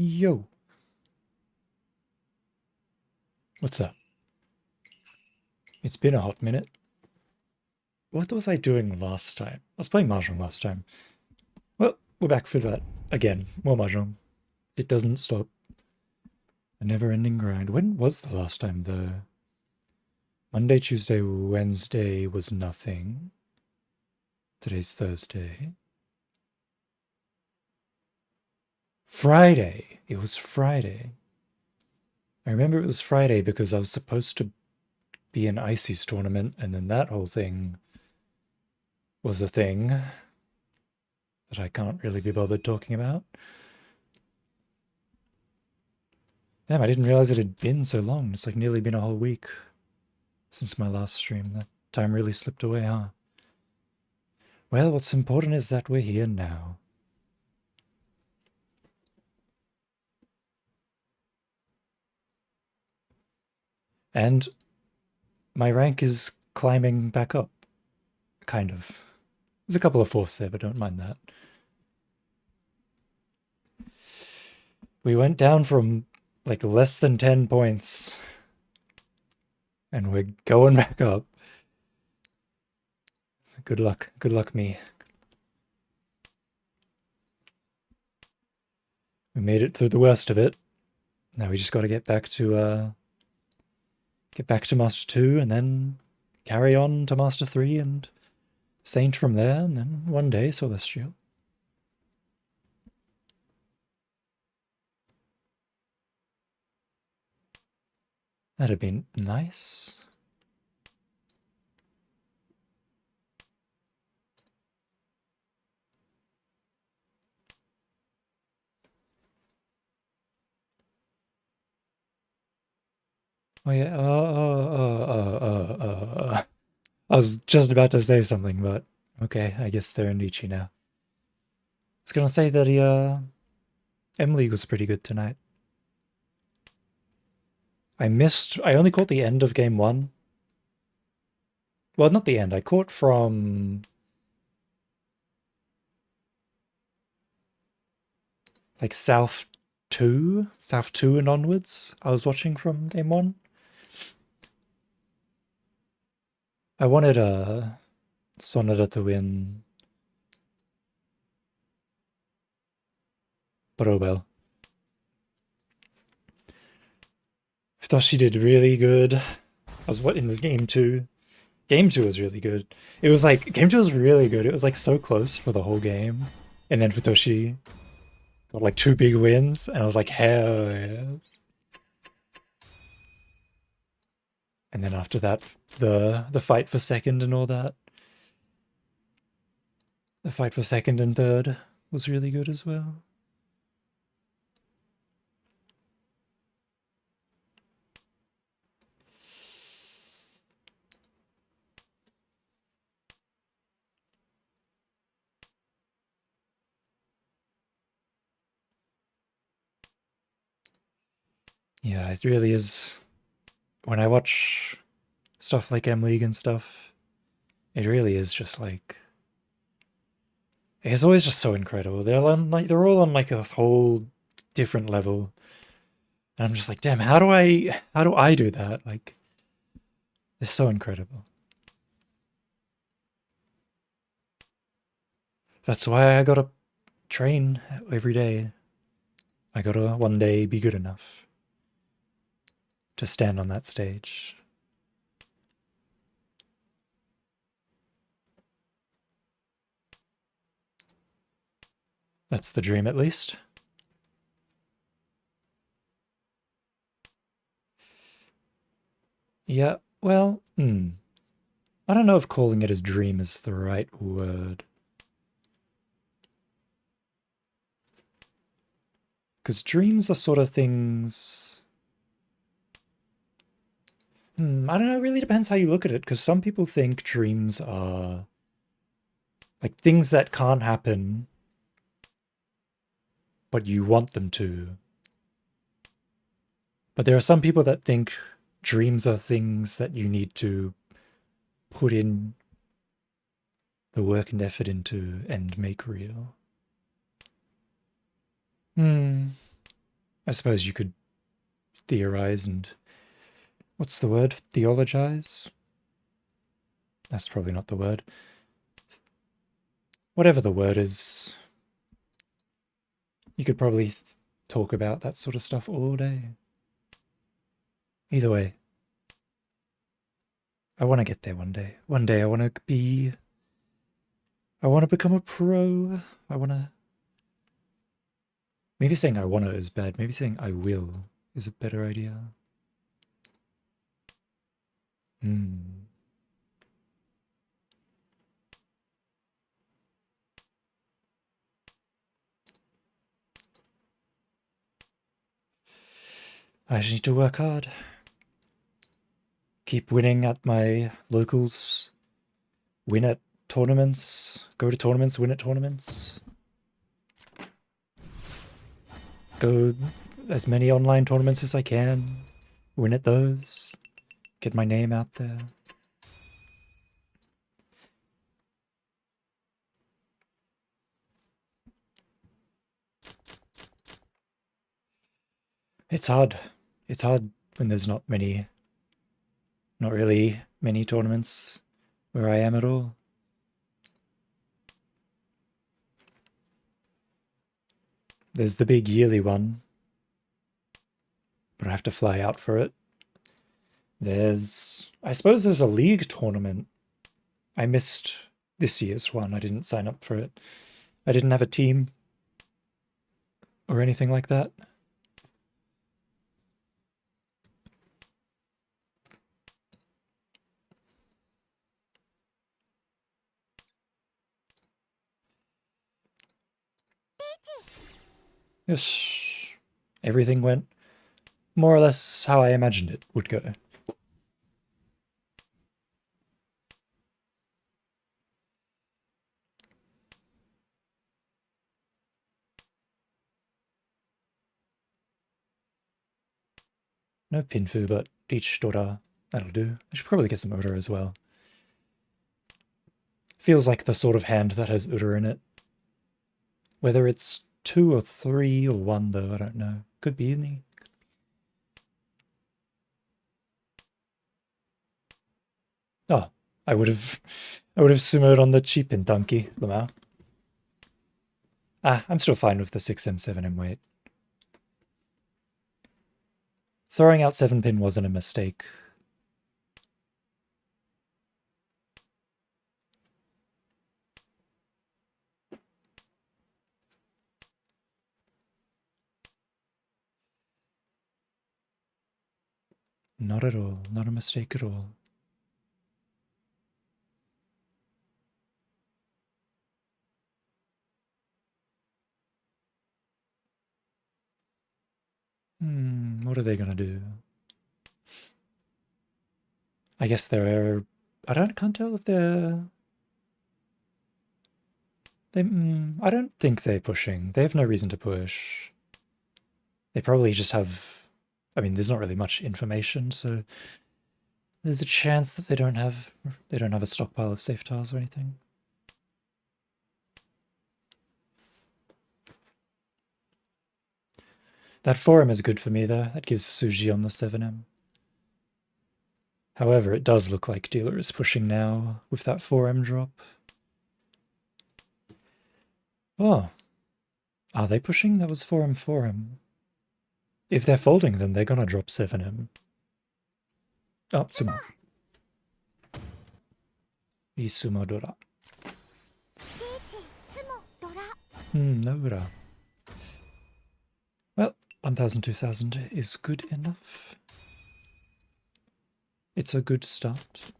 Yo. What's up? It's been a hot minute. What was I doing last time? I was playing Mahjong last time. Well, we're back for that again. More Mahjong. It doesn't stop. A never-ending grind. When was the last time, though? Monday, Tuesday, Wednesday was nothing. Today's Thursday. Friday! It was Friday. I remember it was Friday because I was supposed to be in Icy's tournament, and then that whole thing was a thing that I can't really be bothered talking about. Damn, I didn't realize it had been so long. It's like nearly been a whole week since my last stream. That time really slipped away, huh? Well, what's important is that we're here now. And my rank is climbing back up. Kind of. There's a couple of fourths there, but don't mind that. We went down from like less than 10 points. And we're going back up. Good luck. Good luck, me. We made it through the worst of it. Now we just got to get back to Master 2 and then carry on to Master 3 and Saint from there, and then one day Celestial. That'd be nice. Oh yeah, I was just about to say something, but okay, I guess they're in Nietzsche now. I was gonna say that Emily was pretty good tonight. I only caught the end of game 1. Well, not the end, I caught from like South 2 and onwards. I was watching from game 1. I wanted Sonata to win, but oh well. Futoshi did really good. I was in this game 2. Game 2 was really good. It was like, game 2 was really good. It was like so close for the whole game. And then Futoshi got like 2 big wins, and I was like, hell yes. And then after that, the fight for second and all that. The fight for second and third was really good as well. Yeah, it really is. When I watch stuff like M League and stuff, it really is just like, it's always just so incredible. They're all on like a whole different level. And I'm just like, damn, how do I do that? Like, it's so incredible. That's why I gotta train every day. I gotta one day be good enough to stand on that stage. That's the dream, at least. Yeah, well, I don't know if calling it a dream is the right word. Because dreams are sort of things... I don't know, it really depends how you look at it, because some people think dreams are like things that can't happen, but you want them to. But there are some people that think dreams are things that you need to put in the work and effort into and make real. I suppose you could theorize and... What's the word? Theologize? That's probably not the word. Whatever the word is, you could probably talk about that sort of stuff all day. Either way, I want to get there one day. One day I want to become a pro. I want to... Maybe saying I want to is bad. Maybe saying I will is a better idea. I just need to work hard. Keep winning at my locals. Win at tournaments. Go to tournaments, win at tournaments. Go as many online tournaments as I can. Win at those. Get my name out there. It's hard. It's hard when there's not really many tournaments where I am at all. There's the big yearly one, but I have to fly out for it. I suppose there's a league tournament. I missed this year's one. I didn't sign up for it. I didn't have a team or anything like that. Yes, everything went more or less how I imagined it would go. No Pinfu, but each Dora. That'll do. I should probably get some Uda as well. Feels like the sort of hand that has Uda in it. Whether it's 2 or 3 or 1 though, I don't know. Could be any. Oh, I would have sumoed on the cheap pin donkey, Lamau. I'm still fine with the 6M, 7M weight. Throwing out 7 pin wasn't a mistake. Not at all. Not a mistake at all. What are they gonna do? I guess they're... can't tell if they're... I don't think they're pushing. They have no reason to push. They probably just have... I mean, there's not really much information, so... There's a chance that they don't have a stockpile of safe tiles or anything. That 4M is good for me though. That gives Suji on the 7M. However, it does look like dealer is pushing now with that 4M drop. Oh. Are they pushing? That was 4M, 4M. If they're folding, then they're gonna drop 7M. Oh, sumo. Isumo Dora. No Dora. Well, 1000, 2000 is good enough. It's a good start.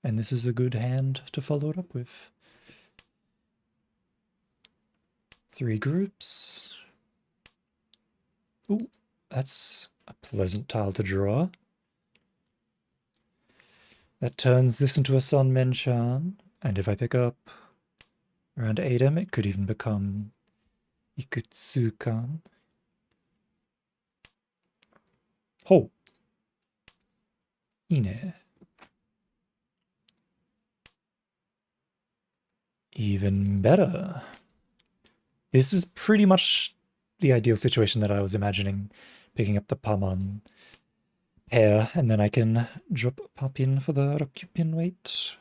And this is a good hand to follow it up with. 3 groups. Ooh, that's a pleasant tile to draw. That turns this into a Sun Menchan, and if I pick up around 8M, it could even become Ikutsukan. Oh! Ine. Even better. This is pretty much the ideal situation that I was imagining. Picking up the Pamon pair, and then I can drop Papin for the Rokupin weight.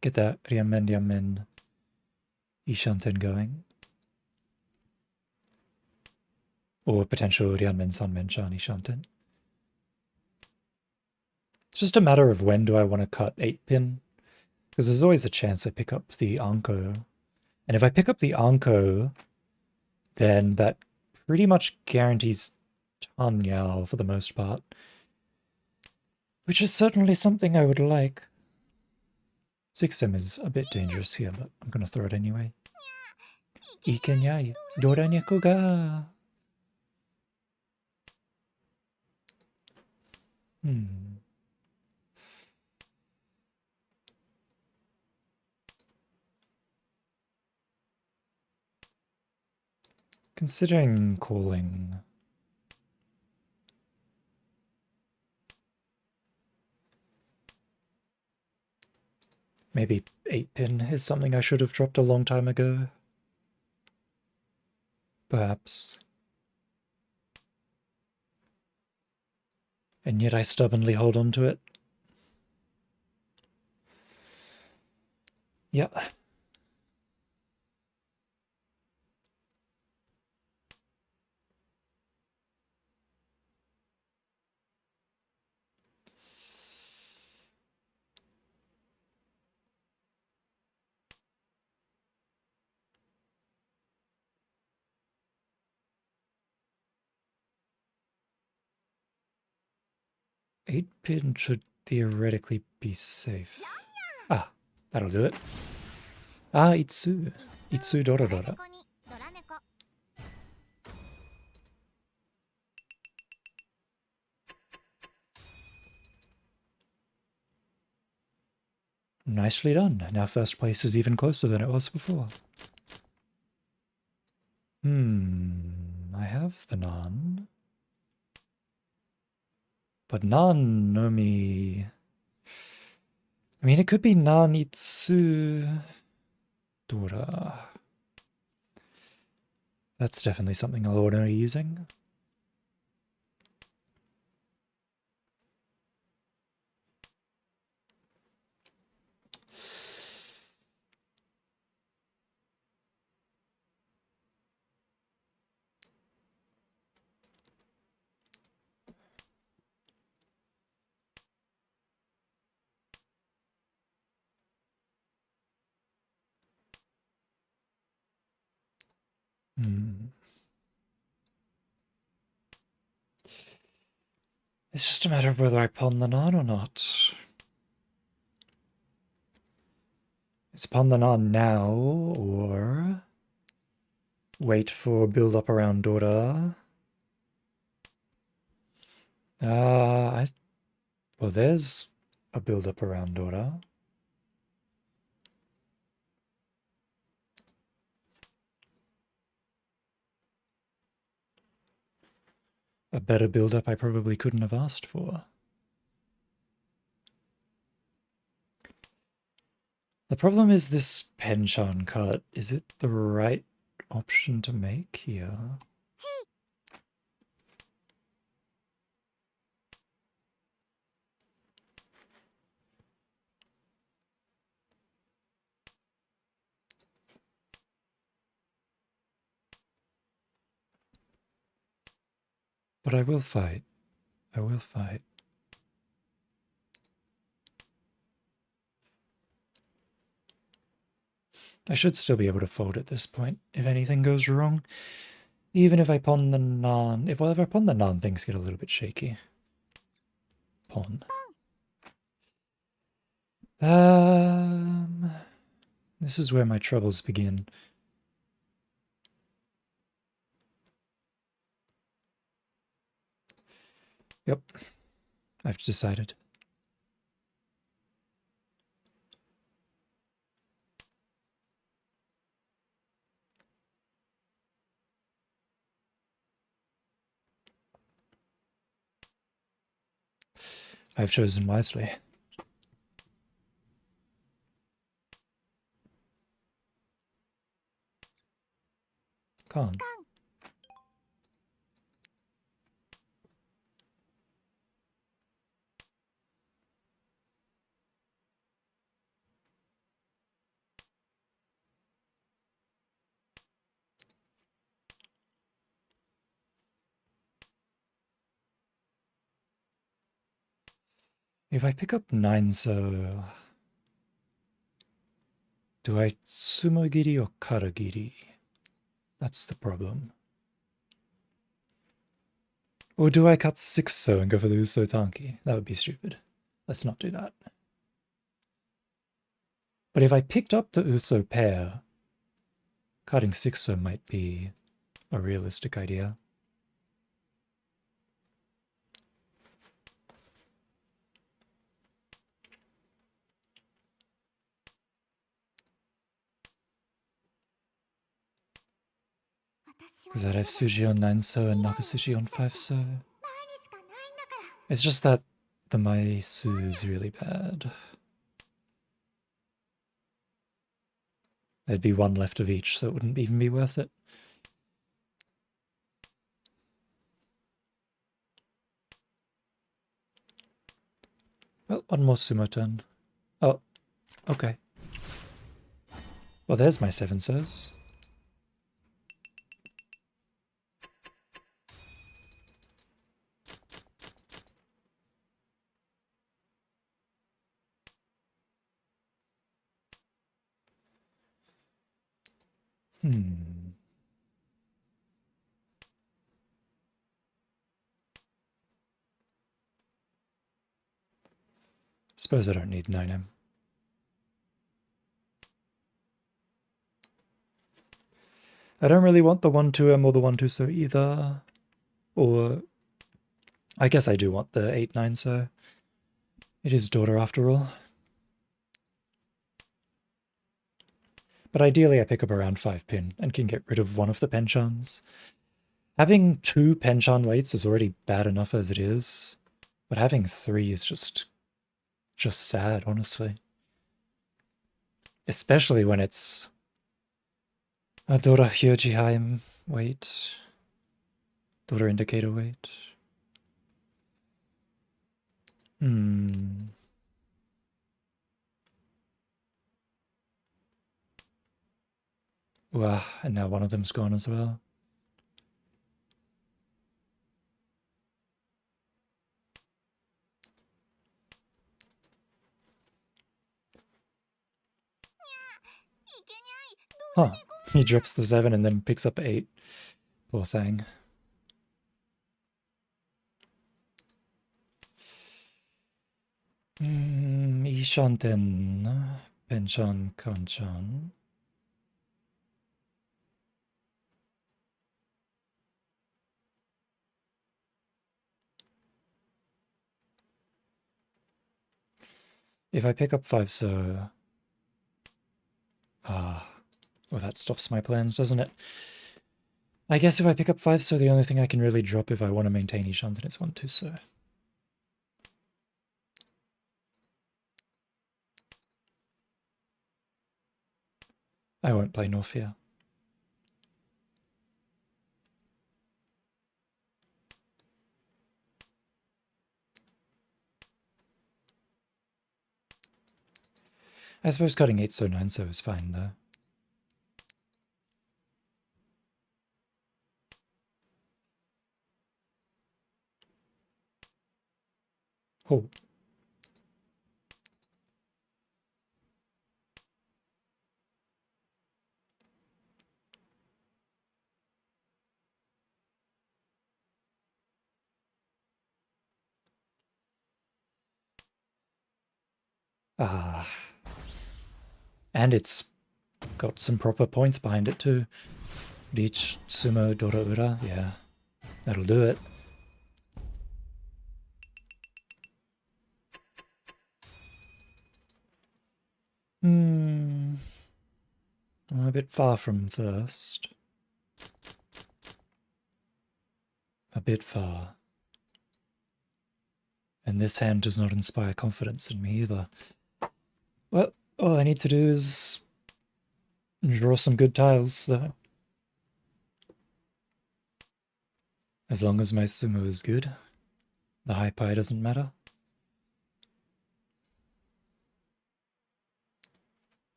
Get that Riamen Ishanten going. Or potential Rianmen Sanmen Chan Ishanten. It's just a matter of when do I want to cut 8-pin. Because there's always a chance I pick up the Anko. And if I pick up the Anko, then that pretty much guarantees Tanyao for the most part. Which is certainly something I would like. 6M is a bit dangerous here, but I'm gonna throw it anyway. Ikenyai, Doranyako ga. Considering calling. Maybe 8-pin is something I should have dropped a long time ago. Perhaps. And yet I stubbornly hold on to it. Yeah. Eight pin should theoretically be safe. Ah, that'll do it. Ah, Itsu. Itsu Dorodora. Nicely done. Now first place is even closer than it was before. I have the Nan. But Nan Nomi... I mean, it could be Nan Itsu Dora. That's definitely something I'll order using. It's just a matter of whether I pawn the Nan or not. Is pawn the Nan now, or wait for build up around Dora? Well, there's a build up around Dora. A better build up I probably couldn't have asked for. The problem is this Penchan cut. Is it the right option to make here? But I will fight. I will fight. I should still be able to fold at this point if anything goes wrong. Even if I pawn the Nan. If I pawn the Nan, things get a little bit shaky. Pawn. This is where my troubles begin. Yep. I've decided. I've chosen wisely. Can't. If I pick up 9, so... Do I Tsumogiri or Karagiri? That's the problem. Or do I cut 6 so and go for the Uso Tanki? That would be stupid. Let's not do that. But if I picked up the Uso pair, cutting 6 so might be a realistic idea. Because I'd have Suji on 9 so and Nakasuji on 5 so. It's just that the Maisu is really bad. There'd be one left of each, so it wouldn't even be worth it. Well, one more sumo turn. Oh, okay. Well, there's my 7 so's. Suppose I don't need 9M. I don't really want the 1-2M or the 1-2 so either. Or I guess I do want the 8-9 so. It is daughter after all. But ideally I pick up around 5 pin and can get rid of one of the penchans. Having 2 penchan weights is already bad enough as it is. But having 3 is just sad, honestly. Especially when it's a Dora Hyojiheim weight. Dora indicator weight. Wow, and now one of them's gone as well. Huh. He drops the 7 and then picks up 8. Poor thing. Ishanten, Penchan, Kanchan. If I pick up 5 so... well, that stops my plans, doesn't it? I guess if I pick up 5 so, the only thing I can really drop if I want to maintain Ishanten is 1-2 so. I won't play Norfia. I suppose cutting 8 so 9 so is fine though. Oh. And it's got some proper points behind it too. Beach, Sumo, Dora Ura, yeah. That'll do it. I'm a bit far from first. A bit far. And this hand does not inspire confidence in me either. Well, all I need to do is draw some good tiles, though. As long as my sumo is good, the high pie doesn't matter.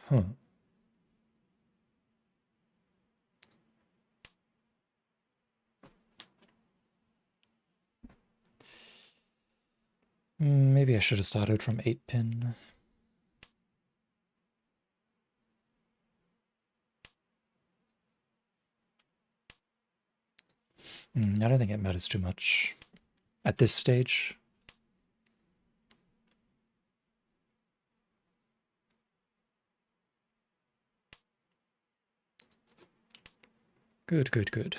Huh. Maybe I should have started from 8 pin. I don't think it matters too much at this stage. Good, good, good.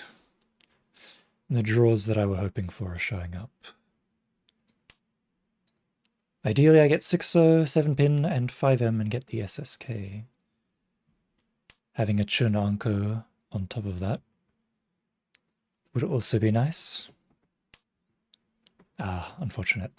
The draws that I were hoping for are showing up. Ideally, I get 6-0, 7 pin, and 5M and get the SSK. Having a Chun Anko on top of that would also be nice. Ah, unfortunate.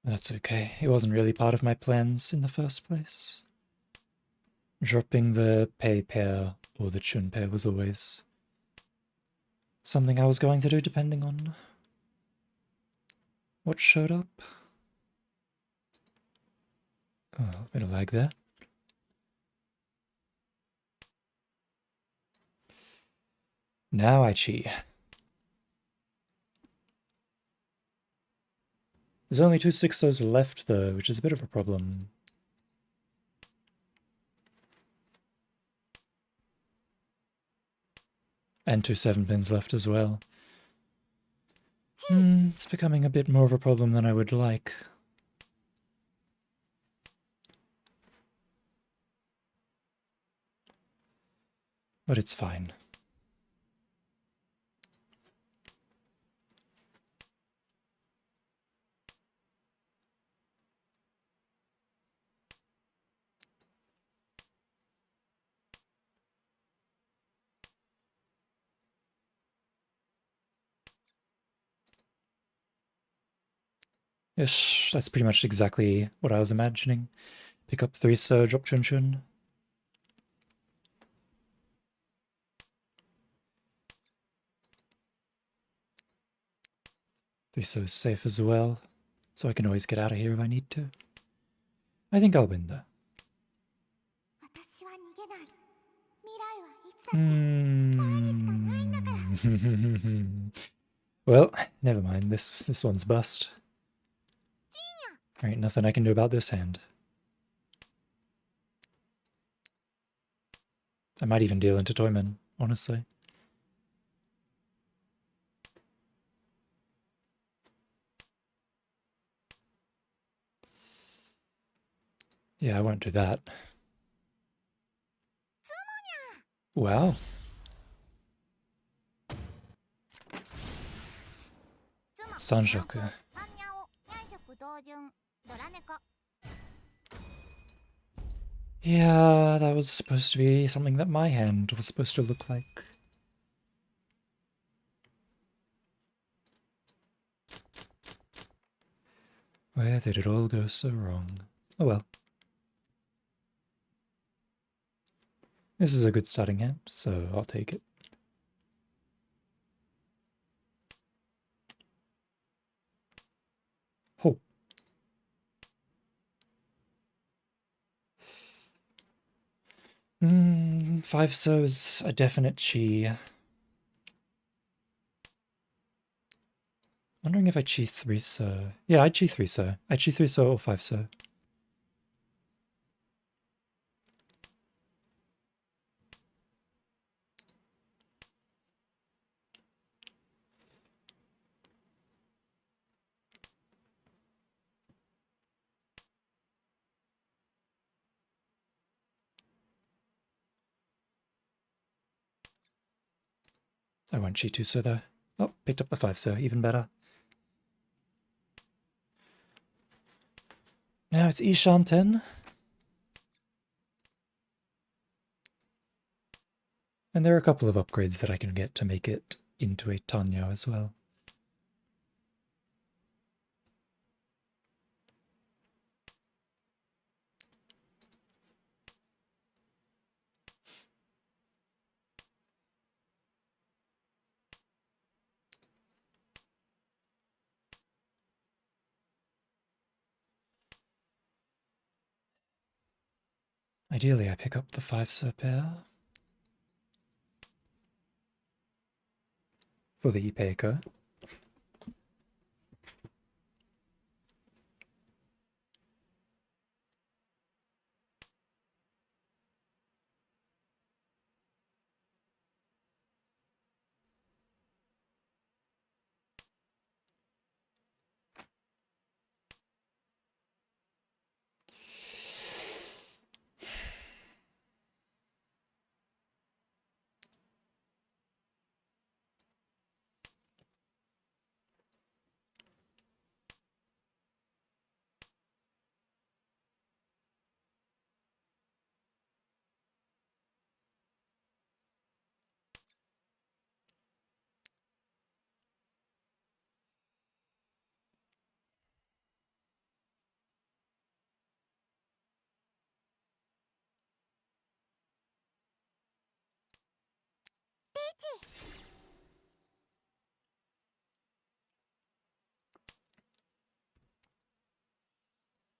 That's okay. It wasn't really part of my plans in the first place. Dropping the Pei pair or the Chun pair was always something I was going to do depending on what showed up. Oh, a bit of lag there. Now I chi. There's only 2 6-0s left though, which is a bit of a problem. And 2 7-pins left as well. It's becoming a bit more of a problem than I would like. But it's fine. Ish, that's pretty much exactly what I was imagining. Pick up 3-so, drop Chun Chun. 3-so is safe as well, so I can always get out of here if I need to. I think I'll win though. Well, never mind. This one's bust. Ain't nothing I can do about this hand. I might even deal into Toyman, honestly. Yeah, I won't do that. Wow. Sanshoku. Yeah, that was supposed to be something that my hand was supposed to look like. Where did it all go so wrong? Oh well. This is a good starting hand, so I'll take it. Oh. 5-so is a definite chi. Wondering if I chi 3-so. Yeah, I chi 3-so. I chi 3-so or 5-so. I won't cheat too, so though. Oh, picked up the 5, so even better. Now it's Ishan 10. And there are a couple of upgrades that I can get to make it into a Tanyo as well. Ideally, I pick up the 5 Sir pair for the Ipeko.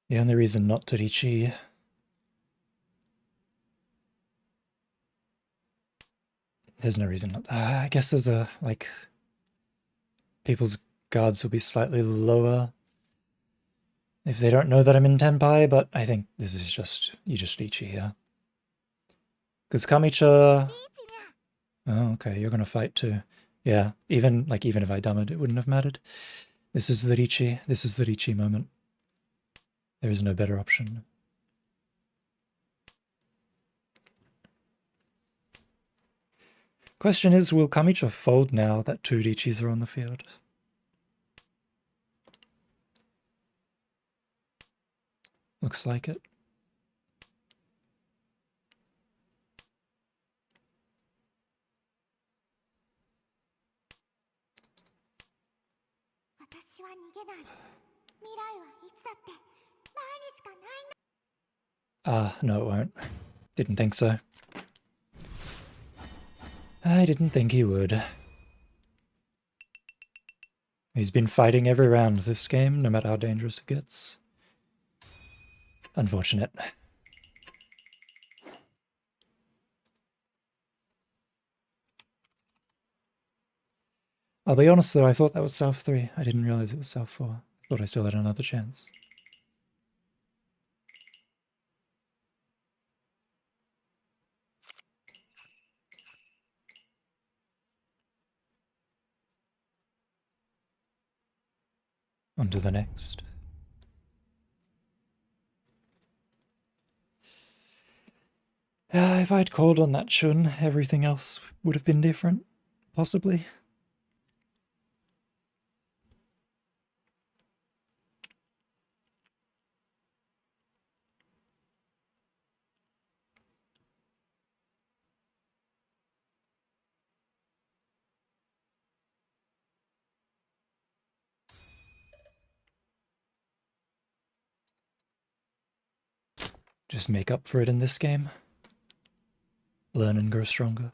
The only reason not to Richi... There's no reason not... I guess there's a, like... People's guards will be slightly lower if they don't know that I'm in Tenpai, but I think this is just... You just Richi here. Because Kamicha... Oh, okay, you're gonna fight too. Yeah, even if I dumb it wouldn't have mattered. This is the Richi. This is the Richi moment. There is no better option. Question is, will Kamicha fold now that 2 Richis are on the field? Looks like it. No it won't. Didn't think so. I didn't think he would. He's been fighting every round this game, no matter how dangerous it gets. Unfortunate. I'll be honest though, I thought that was South 3. I didn't realize it was South 4. I thought I still had another chance. On to the next. If I'd called on that Shun, everything else would have been different. Possibly. Just make up for it in this game. Learn and grow stronger.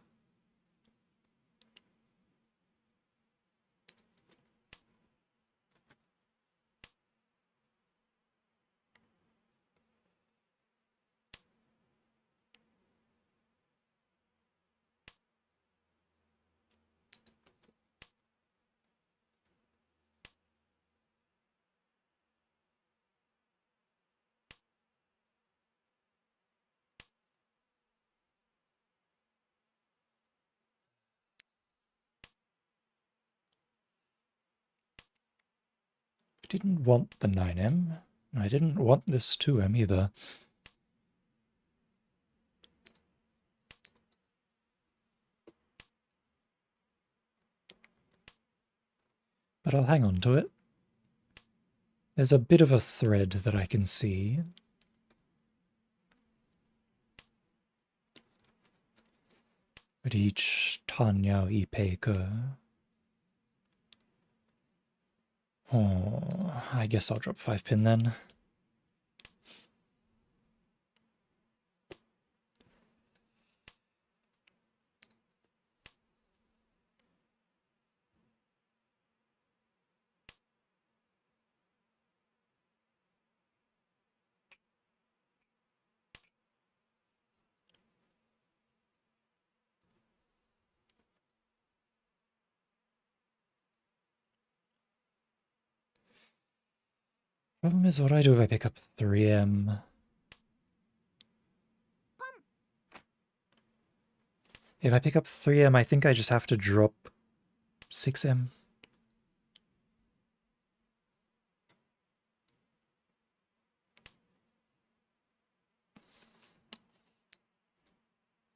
I didn't want the 9M. I didn't want this 2M either. but I'll hang on to it. There's a bit of a thread that I can see. Reach Tanya Ipeka. Oh, I guess I'll drop 5 pin then. Problem is, what do I do if I pick up 3M? If I pick up 3M, I think I just have to drop 6M.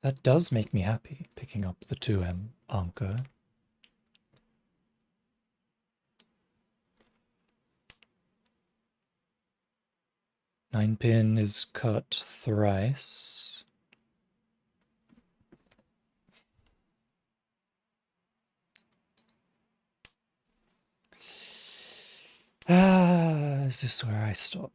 That does make me happy, picking up the 2M anchor. Nine pin is cut thrice. Is this where I stop?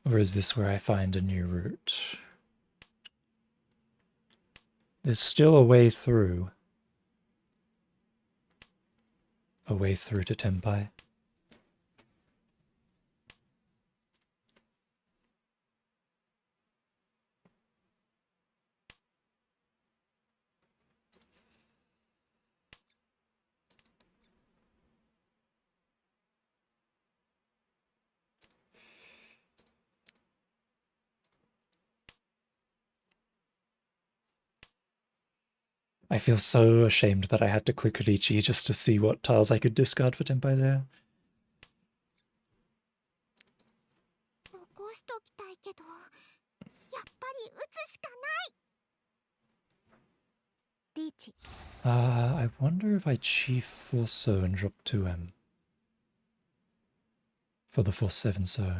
Or is this where I find a new route? There's still a way through. A way through to Tempai. I feel so ashamed that I had to click Richi just to see what tiles I could discard for Tempai there. I wonder if I Chief Force So and drop 2M. For the Force 7 So.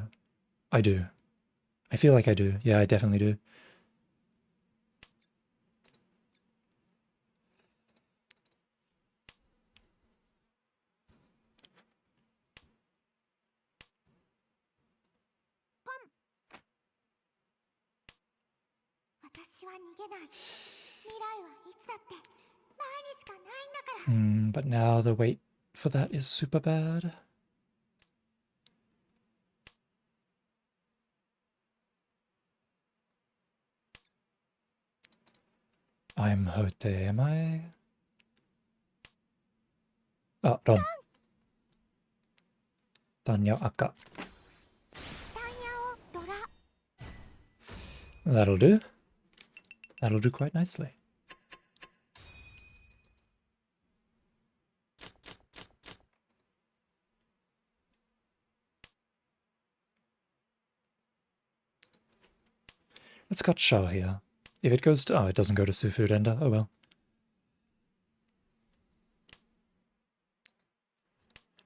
I do. I feel like I do. Yeah, I definitely do. But now the wait for that is super bad. I'm Hote, am I? Oh, Don. Tanya Akka. That'll do. That'll do quite nicely. Let's cut Shah here. If it goes to... Oh, it doesn't go to Sufu Ender. Oh well.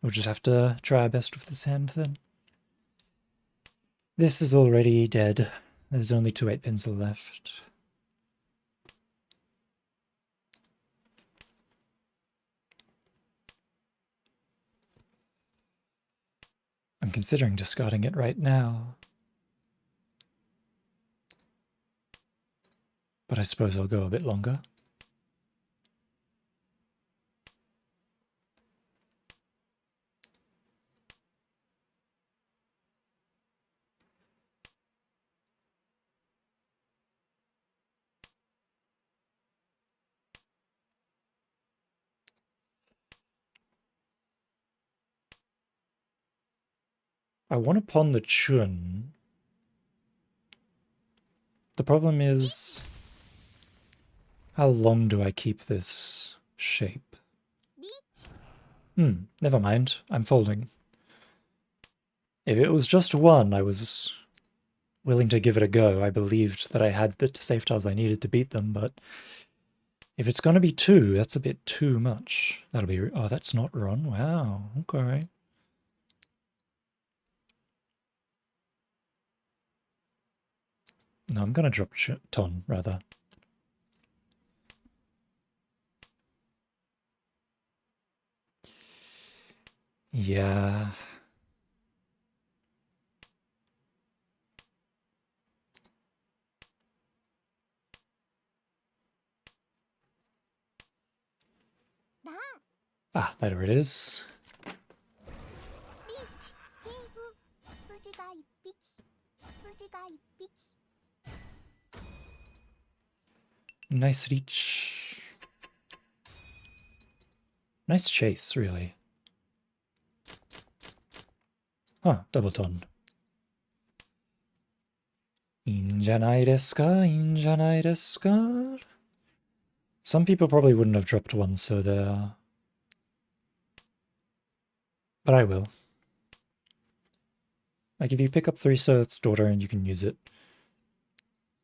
We'll just have to try our best with this hand then. This is already dead. There's only 2 8-pins left. I'm considering discarding it right now. But I suppose I'll go a bit longer. I want to pawn the Chun. The problem is, how long do I keep this shape? Never mind. I'm folding. If it was just one, I was willing to give it a go. I believed that I had the save tiles I needed to beat them, but if it's going to be 2, that's a bit too much. That'll be... Oh, that's not run. Wow. Okay. No, I'm going to drop Ton, rather. Yeah. Ah, there it is. Nice reach. Nice chase, really. Huh, double ton. いいんじゃないですか? いいんじゃないですか? Some people probably wouldn't have dropped one so there. But I will. Like, if you pick up 3 so it's daughter and you can use it.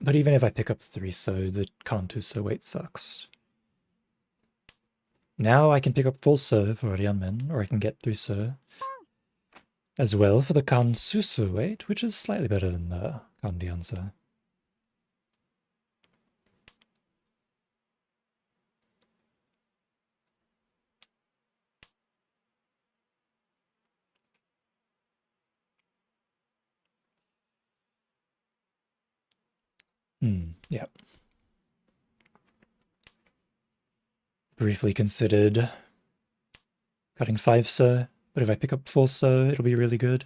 But even if I pick up 3 so, the can't 2 so weight sucks. Now I can pick up full so for Ryamen, or I can get 3 so. As well for the Kan Susu weight, which is slightly better than the Kan Dianzo. Yeah. Briefly considered cutting 5 so, but if I pick up 4 so, it'll be really good.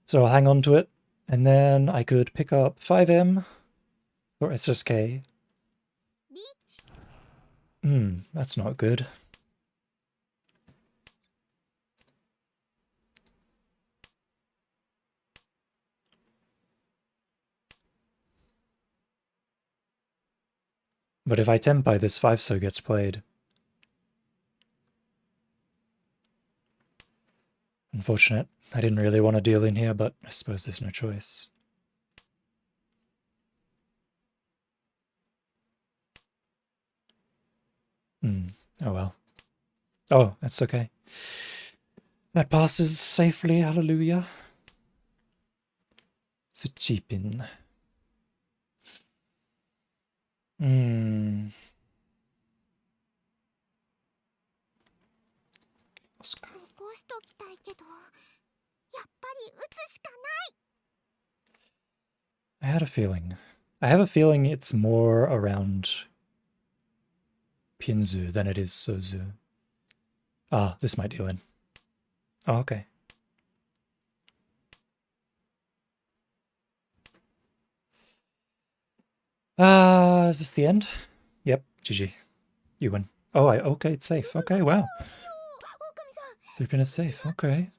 So I'll hang on to it, and then I could pick up 5M for SSK. That's not good. But if I tempai, this 5 so gets played. Unfortunate. I didn't really want to deal in here, but I suppose there's no choice. Oh well. Oh, that's okay. That passes safely, hallelujah. Suchipin. I had a feeling. I have a feeling it's more around Pinzu than it is Sozu. Ah, this might deal in. Oh, okay. Is this the end? Yep, GG. You win. Oh, okay, it's safe. Okay, wow. 3-pin is safe, okay.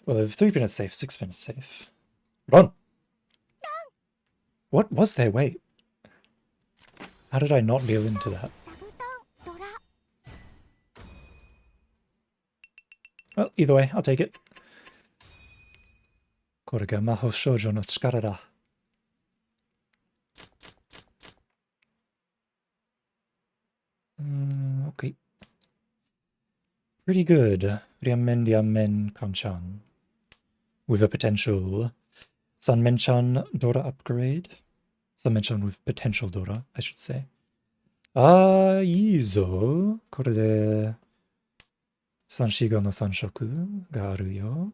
Well, if 3-pin is safe, 6-pin is safe. Run! What was there? Wait. How did I not deal into that? Well, either way, I'll take it. これが魔法少女の力だ. Okay. Pretty good. Ryamen Kanchan. With a potential Sanmenchan Dora upgrade. Sanmenchan with potential Dora, I should say. いいぞ。これで3、4、5の3色があるよ。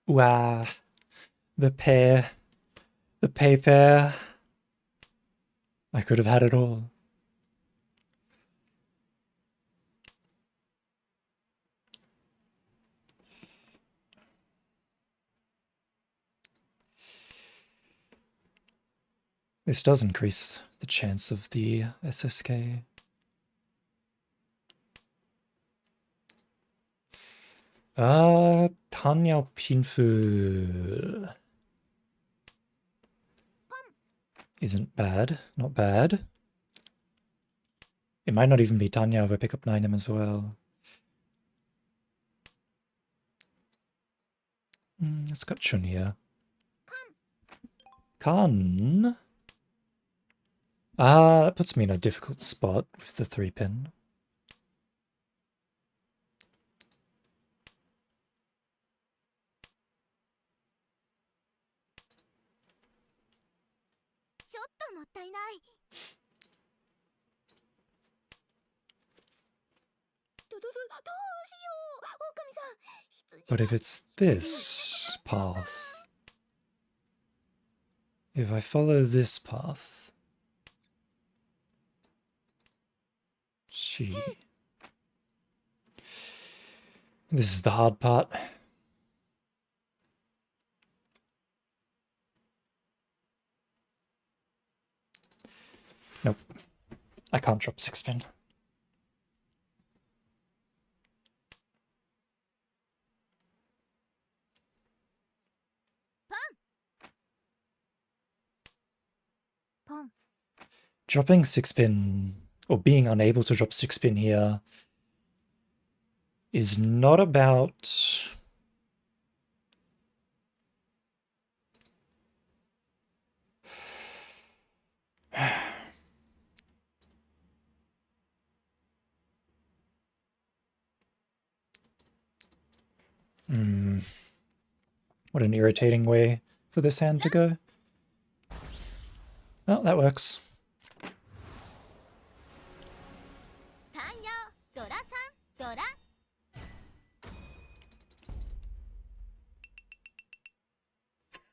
Wow. The pair. The pair. I could have had it all. This does increase the chance of the SSK. Tanyao Pinfu isn't bad. Not bad. It might not even be Tanya if I pick up 9M as well. It's got Chun here. Kan. That puts me in a difficult spot with the 3-pin. But if it's this path, if I follow this path, this is the hard part. Nope. I can't drop 6-pin. Dropping 6-pin, or being unable to drop 6-pin here, is not about... What an irritating way for this hand to go. Oh, that works.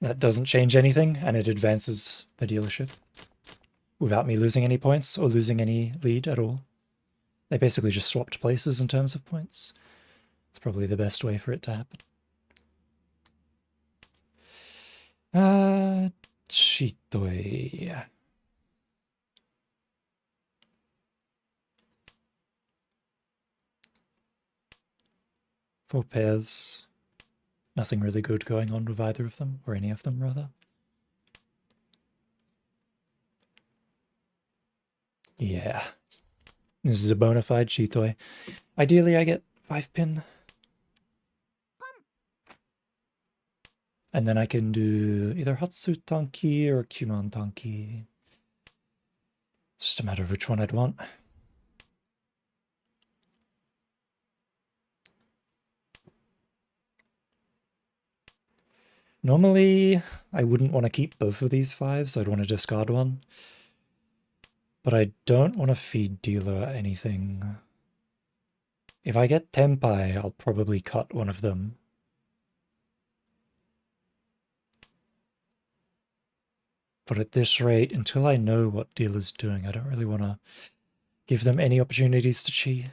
That doesn't change anything, and it advances the dealership without me losing any points or losing any lead at all. They basically just swapped places in terms of points. It's probably the best way for it to happen. Chitoi. 4 pairs. Nothing really good going on with either of them, or any of them, rather. Yeah. This is a bona fide Chitoi. Ideally, I get 5-pin. And then I can do either Hatsu Tanki or Kuman Tanki. It's just a matter of which one I'd want. Normally, I wouldn't want to keep both of these 5s. I'd want to discard one. But I don't want to feed dealer anything. If I get Tenpai, I'll probably cut one of them. But at this rate, until I know what dealer's doing, I don't really want to give them any opportunities to cheat.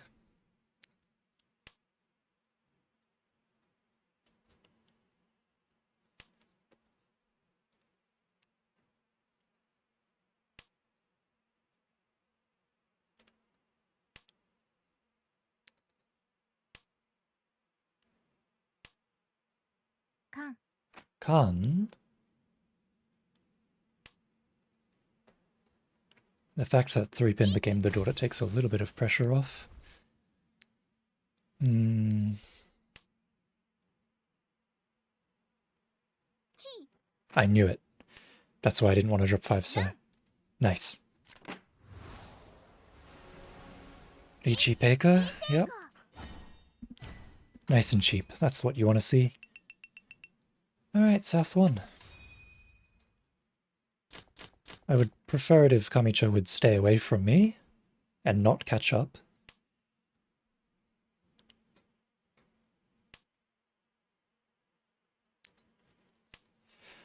Kan? The fact that 3-pin became the daughter takes a little bit of pressure off. I knew it. That's why I didn't want to drop 5, so... Nice. Ichi Pekka? Yep. Nice and cheap. That's what you want to see. Alright, South 1. I would prefer it if Kamicho would stay away from me and not catch up.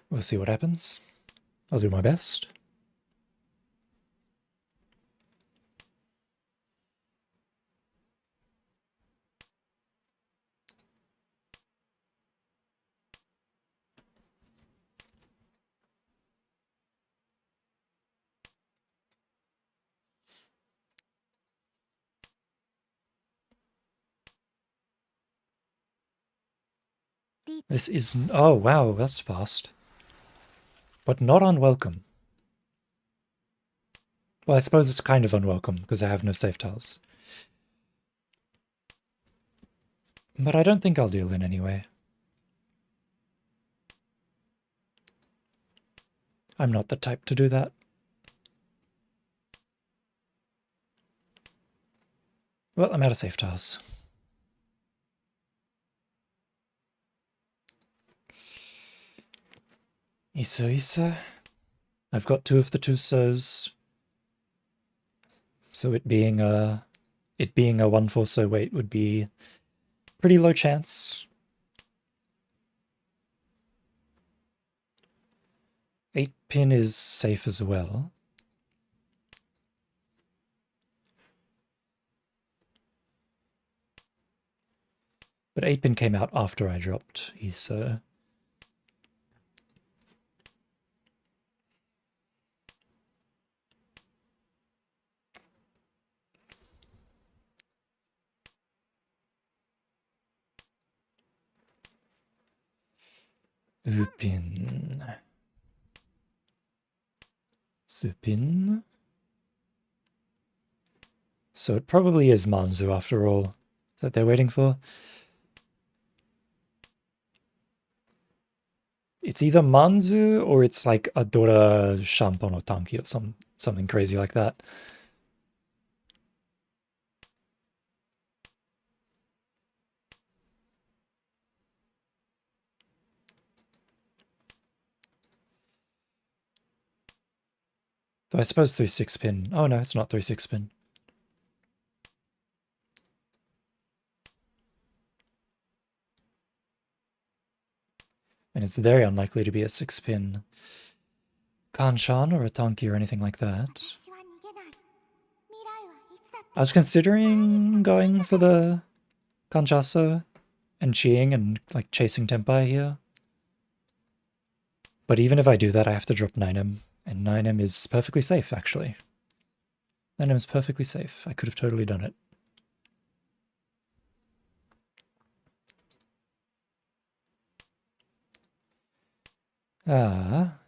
We'll see what happens. I'll do my best. This is... Oh, wow, that's fast. But not unwelcome. Well, I suppose it's kind of unwelcome, because I have no safe tiles. But I don't think I'll deal in anyway. I'm not the type to do that. Well, I'm out of safe tiles. Isa. I've got 2 of the 2 so's. So it being a 1/4 so weight would be pretty low chance. 8 pin is safe as well. But 8 pin came out after I dropped Isa. Upin. Supin. So it probably is Manzu after all that they're waiting for. It's either Manzu or it's like Adora Shampon or Tanki or something crazy like that. Though I suppose 3/6 pin. Oh no, it's not 3/6 pin. And it's very unlikely to be a 6 pin Kanchan or a Tanki or anything like that. I was considering going for the Kanchaso and Chiing and like chasing Tenpai here. But even if I do that, I have to drop 9M. And 9M is perfectly safe, actually. 9M is perfectly safe. I could have totally done it. Ah.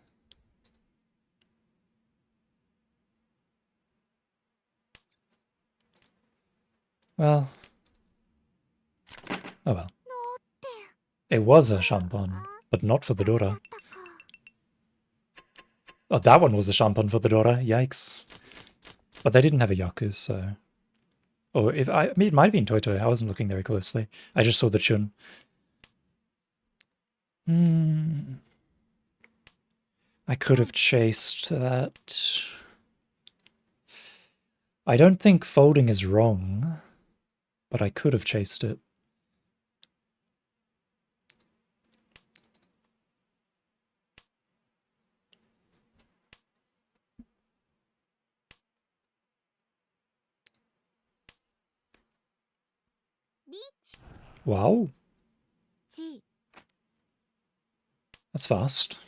Well. Oh well. It was a Shampon, but not for the Dora. Oh, that one was a Shampon for the Dora. Yikes. But they didn't have a Yaku, so... Or if I mean, it might have been Toitoi. I wasn't looking very closely. I just saw the Chun. I could have chased that. I don't think folding is wrong, but I could have chased it. Wow. That's fast.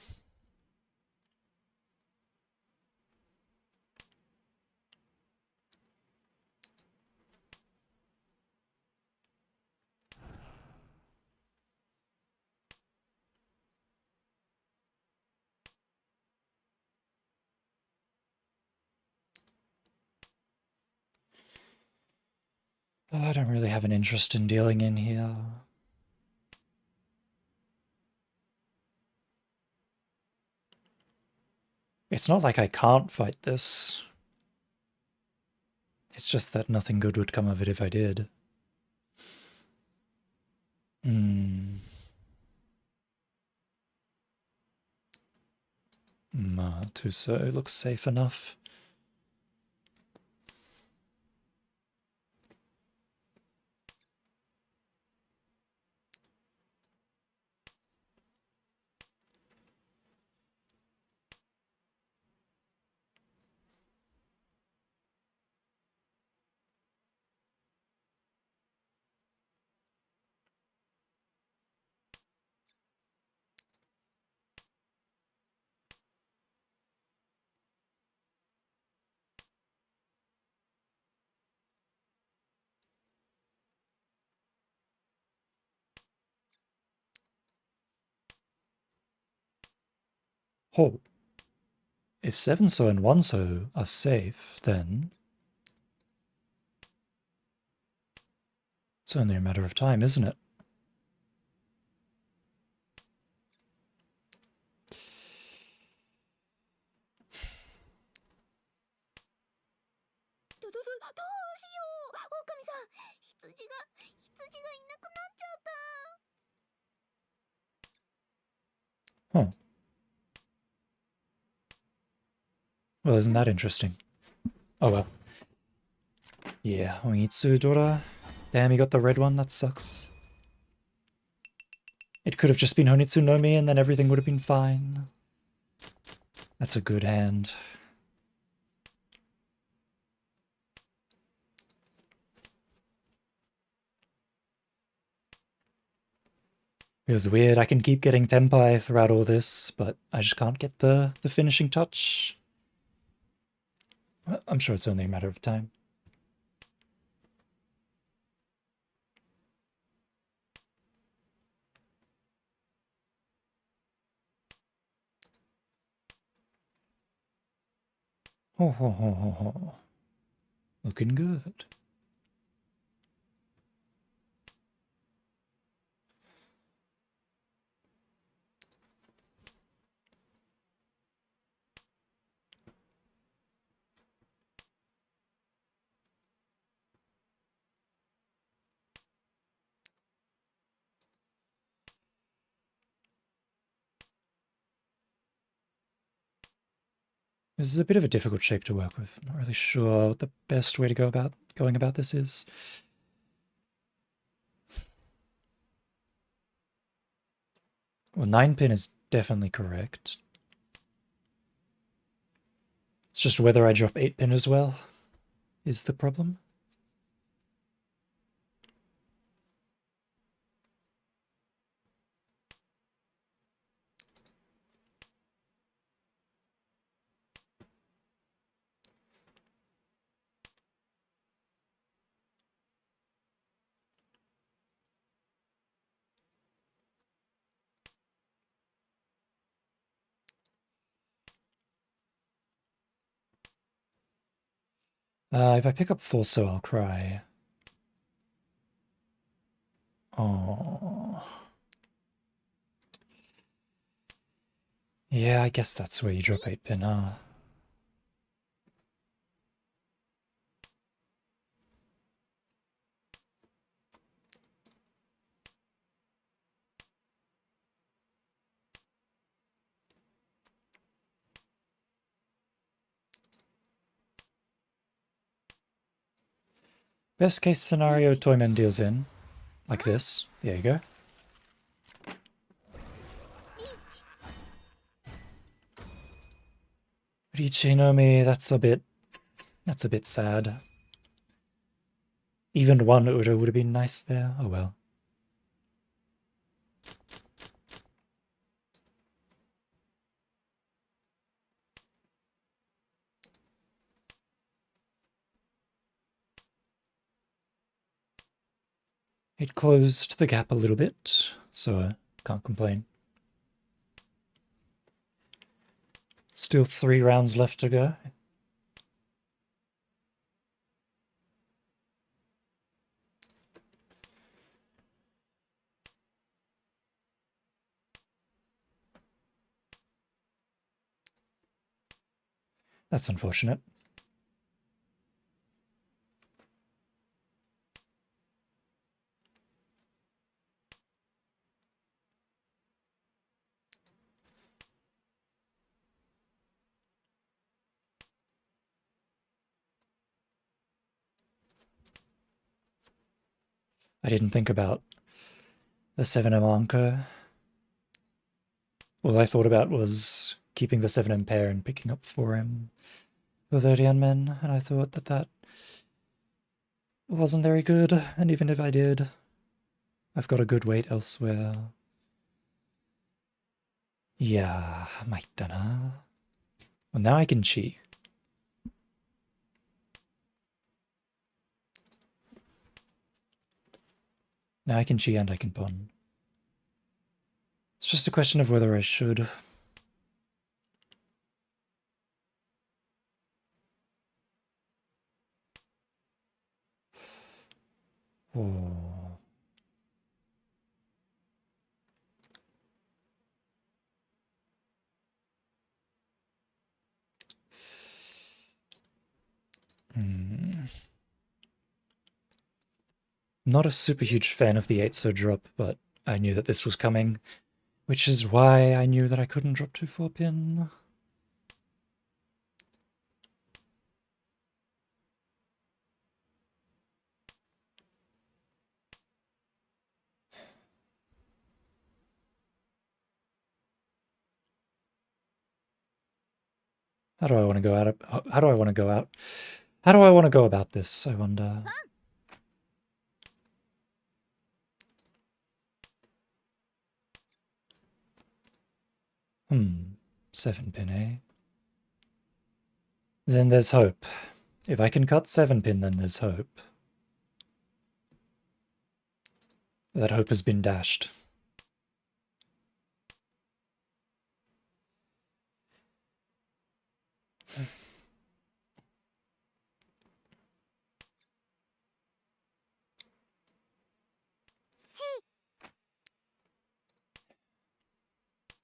Oh, I don't really have an interest in dealing in here. It's not like I can't fight this. It's just that nothing good would come of it if I did. Tuso looks safe enough. Oh. If 7-so and 1-so are safe, then it's only a matter of time, isn't it? Huh. Well, isn't that interesting? Oh well. Yeah, Onitsu Dora. Damn, he got the red one, that sucks. It could have just been Honitsu no Mi and then everything would have been fine. That's a good hand. It was weird, I can keep getting Tenpai throughout all this, but I just can't get the finishing touch. I'm sure it's only a matter of time. Ho ho ho ho ho. Looking good. This is a bit of a difficult shape to work with. I'm not really sure what the best way to go about going about this is. Well, 9-pin is definitely correct. It's just whether I drop 8-pin as well is the problem. If I pick up 4-so, I'll cry. Oh. Yeah, I guess that's where you drop 8-pin, huh? Best case scenario, Toyman deals in. Like this. There you go. Richinomi, that's a bit sad. Even one Udo would have been nice there. Oh well. It closed the gap a little bit, so I can't complain. Still 3 rounds left to go. That's unfortunate. I didn't think about the 7M anchor. All I thought about was keeping the 7M pair and picking up 4M for 30 men, and I thought that wasn't very good, and even if I did, I've got a good weight elsewhere. Yeah, might dunno. Well, now I can chi. Now I can chi and I can pon. It's just a question of whether I should. Oh. Not a super huge fan of the 8-so drop, but I knew that this was coming, which is why I knew that I couldn't drop 2 4-pin. How do I want to go out? How do I want to go out? How do I want to go about this, I wonder? 7-pin, eh? Then there's hope. If I can cut 7-pin, then there's hope. That hope has been dashed.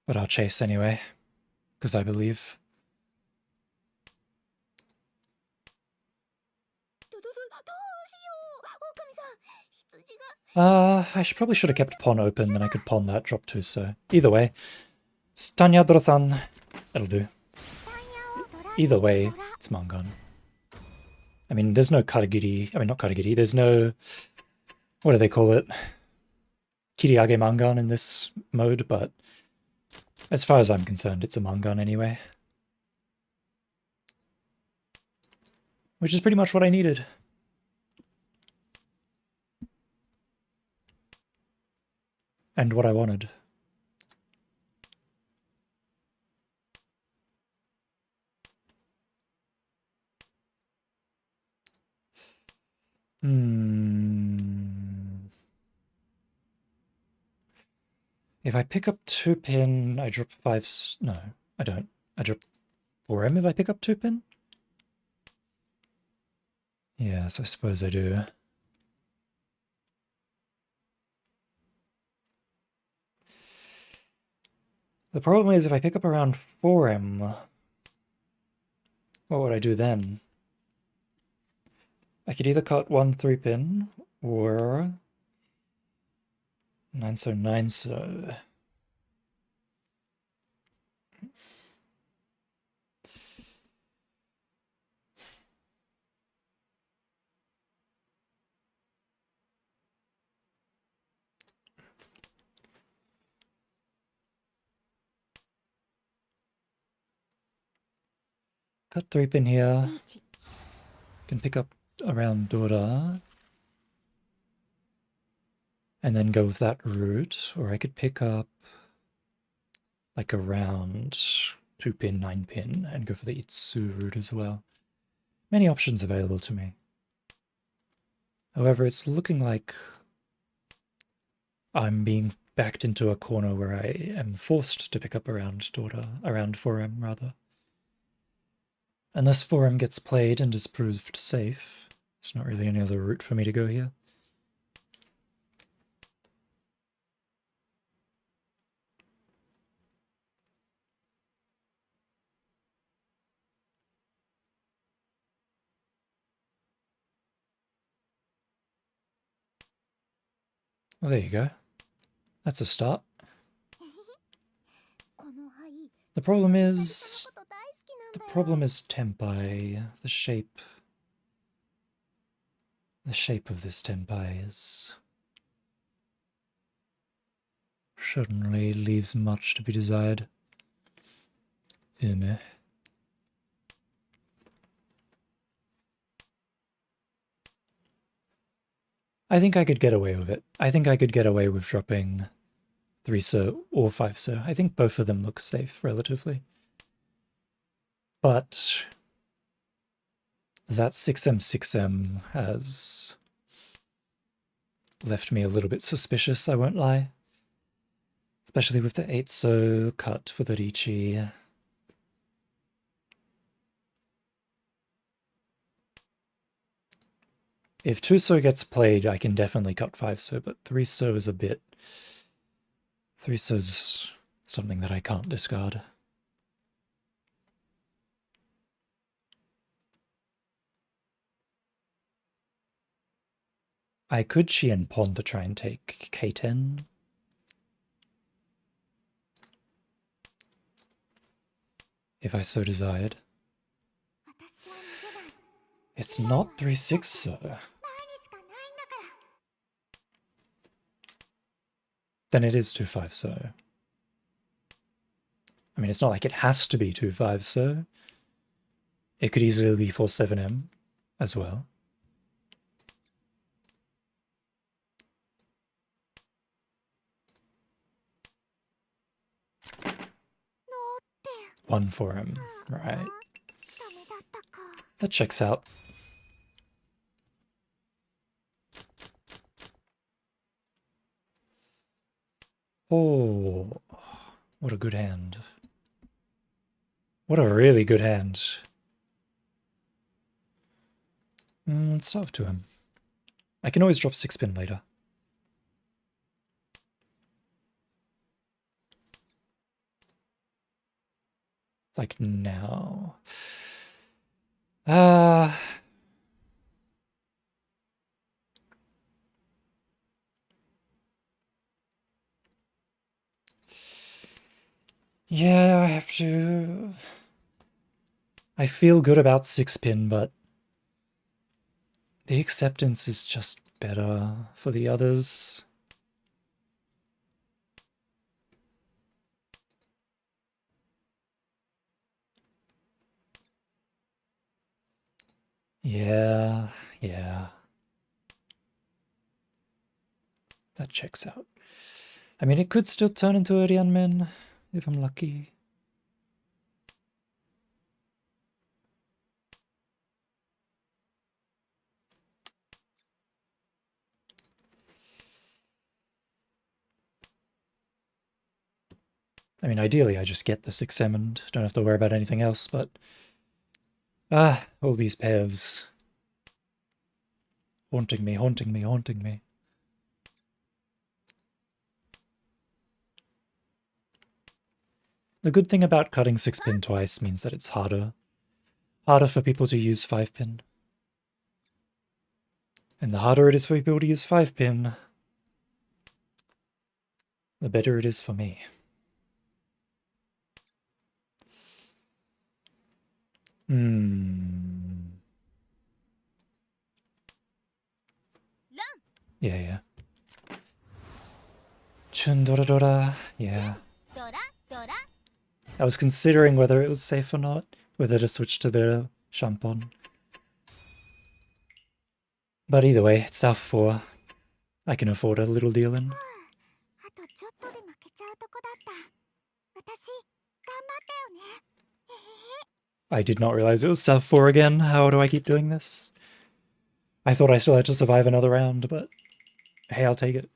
But I'll chase anyway, because I believe. I probably should have kept pawn open, then I could pawn that, drop 2, so either way. Stanyadora-san. That'll do. Either way, it's Mangan. I mean, there's no Karagiri. I mean, not Karagiri. There's no... What do they call it? Kiriage Mangan in this mode, but as far as I'm concerned, it's a Mangan anyway. Which is pretty much what I needed. And what I wanted. If I pick up 2-pin, I drop 5... No, I don't. I drop 4M if I pick up 2-pin? Yes, I suppose I do. The problem is if I pick up around 4M, what would I do then? I could either cut 1 3-pin or 9-so 9-so. Cut 3-pin here. Can pick up around Dora. And then go with that route. Or I could pick up like around 2-pin, 9-pin and go for the Itsu route as well. Many options available to me. However, it's looking like I'm being backed into a corner where I am forced to pick up around 4M rather. Unless 4M gets played and is proved safe, there's not really any other route for me to go here. Well, there you go. That's a start. The problem is Tenpai. The shape of this Tenpai is certainly leaves much to be desired. I think I could get away with it. I think I could get away with dropping 3-so or 5-so. I think both of them look safe relatively. But that 6M 6M has left me a little bit suspicious, I won't lie. Especially with the 8-so cut for the Richi. If 2-so gets played, I can definitely cut 5-so, but 3-so is a bit... 3-so's something that I can't discard. I could Qian pawn to try and take k10. If I so desired. It's not 3-6, so... Then it is 2-5, so... I mean, it's not like it has to be 2-5, so... It could easily be 4-7m as well. One 4m, right. That checks out. Oh, what a good hand. What a really good hand. Let's serve to him. I can always drop 6-pin later. Like now. Yeah, I have to... I feel good about 6-pin, but the acceptance is just better for the others. Yeah. That checks out. I mean, it could still turn into a Rianmen if I'm lucky. I mean, ideally I just get the 6M and don't have to worry about anything else, but... all these pairs. Haunting me, haunting me, haunting me. The good thing about cutting 6-pin twice means that it's harder for people to use 5-pin. And the harder it is for people to use 5-pin, the better it is for me. Yeah. Chundoradora, yeah. I was considering whether it was safe or not, whether to switch to the Champon. But either way, it's South 4. I can afford a little deal in. I did not realize it was South 4 again. How do I keep doing this? I thought I still had to survive another round, but hey, I'll take it.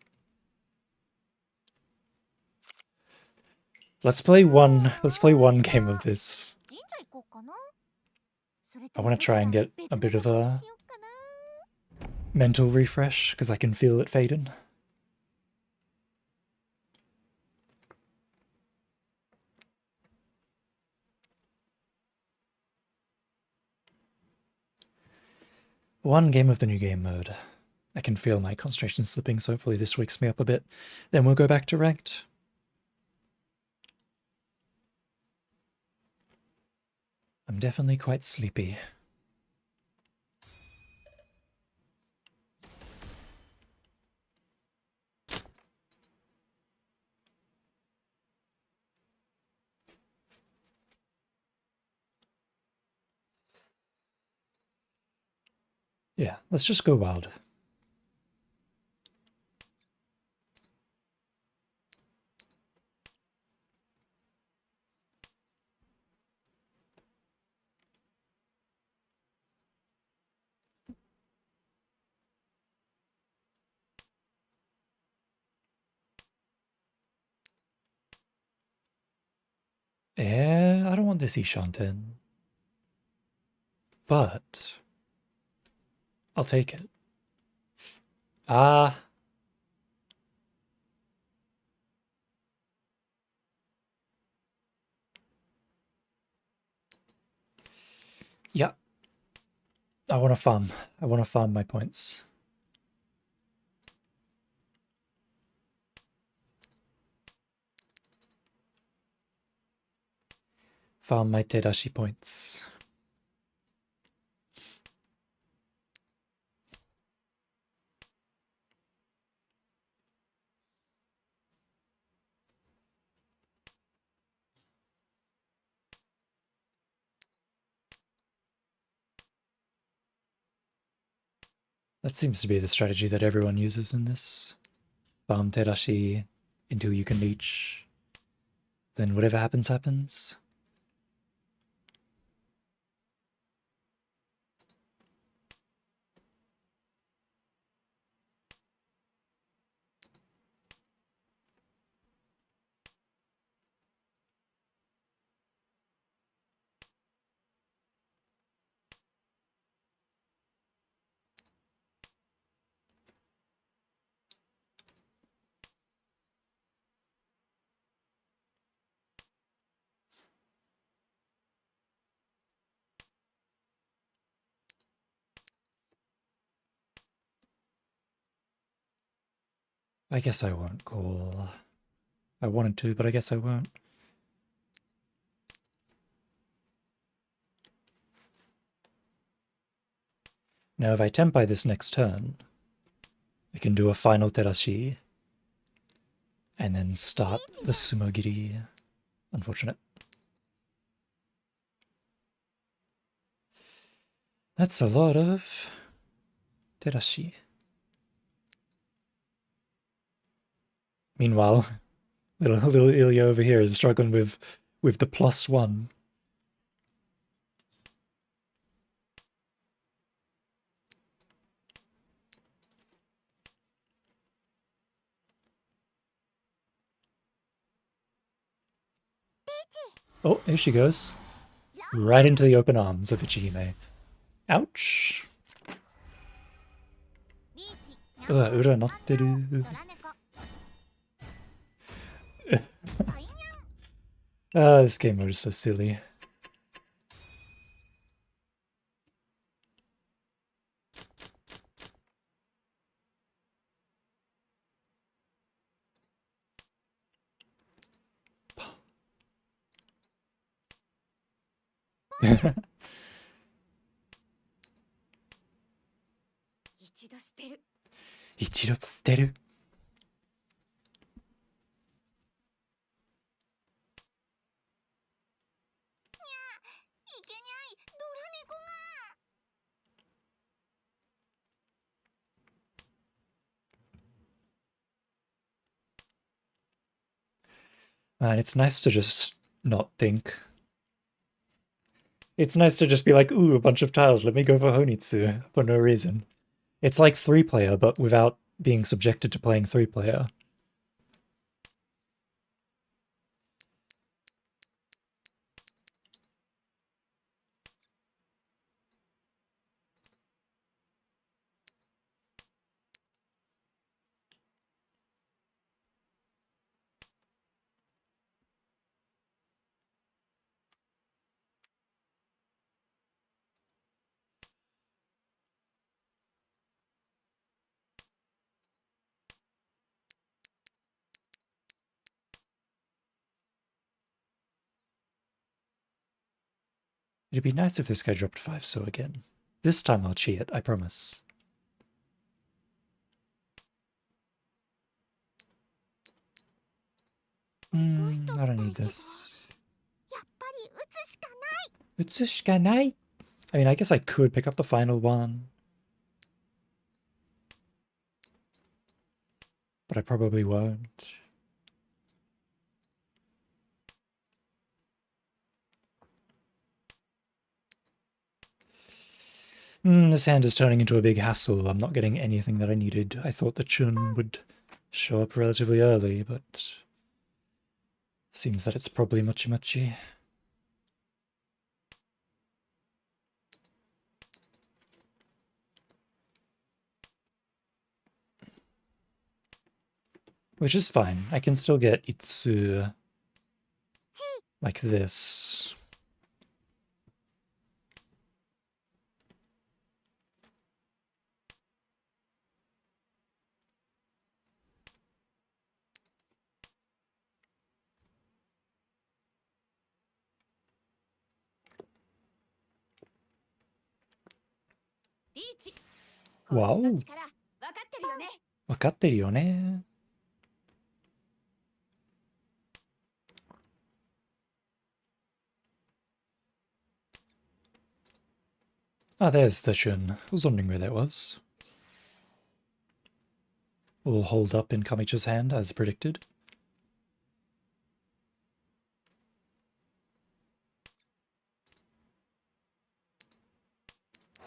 Let's play one game of this. I want to try and get a bit of a mental refresh, because I can feel it fading. One game of the new game mode. I can feel my concentration slipping, so hopefully this wakes me up a bit. Then we'll go back to ranked. I'm definitely quite sleepy. Yeah, let's just go wild. Yeah, I don't want this Ishanten. But I'll take it. Ah. Yeah. I want to farm. I want to farm my points. Farm my Terashi points. That seems to be the strategy that everyone uses in this. Farm Terashi until you can leech. Then whatever happens, happens. I guess I won't call. I wanted to, but I guess I won't. Now if I Tempai this next turn, I can do a final Terashi and then start the Sumogiri. Unfortunate. That's a lot of Terashi. Meanwhile, little Ilya over here is struggling with the +1. Oh, here she goes. Right into the open arms of Ichihime. Ouch. Ura notteru. This game mode is so silly. Ichido tsuteru. Man, it's nice to just not think. It's nice to just be like, ooh, a bunch of tiles, let me go for Honitsu for no reason. It's like 3-player, but without being subjected to playing 3-player. It'd be nice if this guy dropped 5-so again. This time I'll cheat it, I promise. I don't need this. Utsu I mean, I guess I could pick up the final one. But I probably won't. This hand is turning into a big hassle. I'm not getting anything that I needed. I thought the Chun would show up relatively early, but seems that it's probably Mochi Mochi. Which is fine. I can still get Itsu like this. Wow. わかってるよね。Ah, there's the Shun. I was wondering where that was. Will hold up in Kamicha's hand as predicted.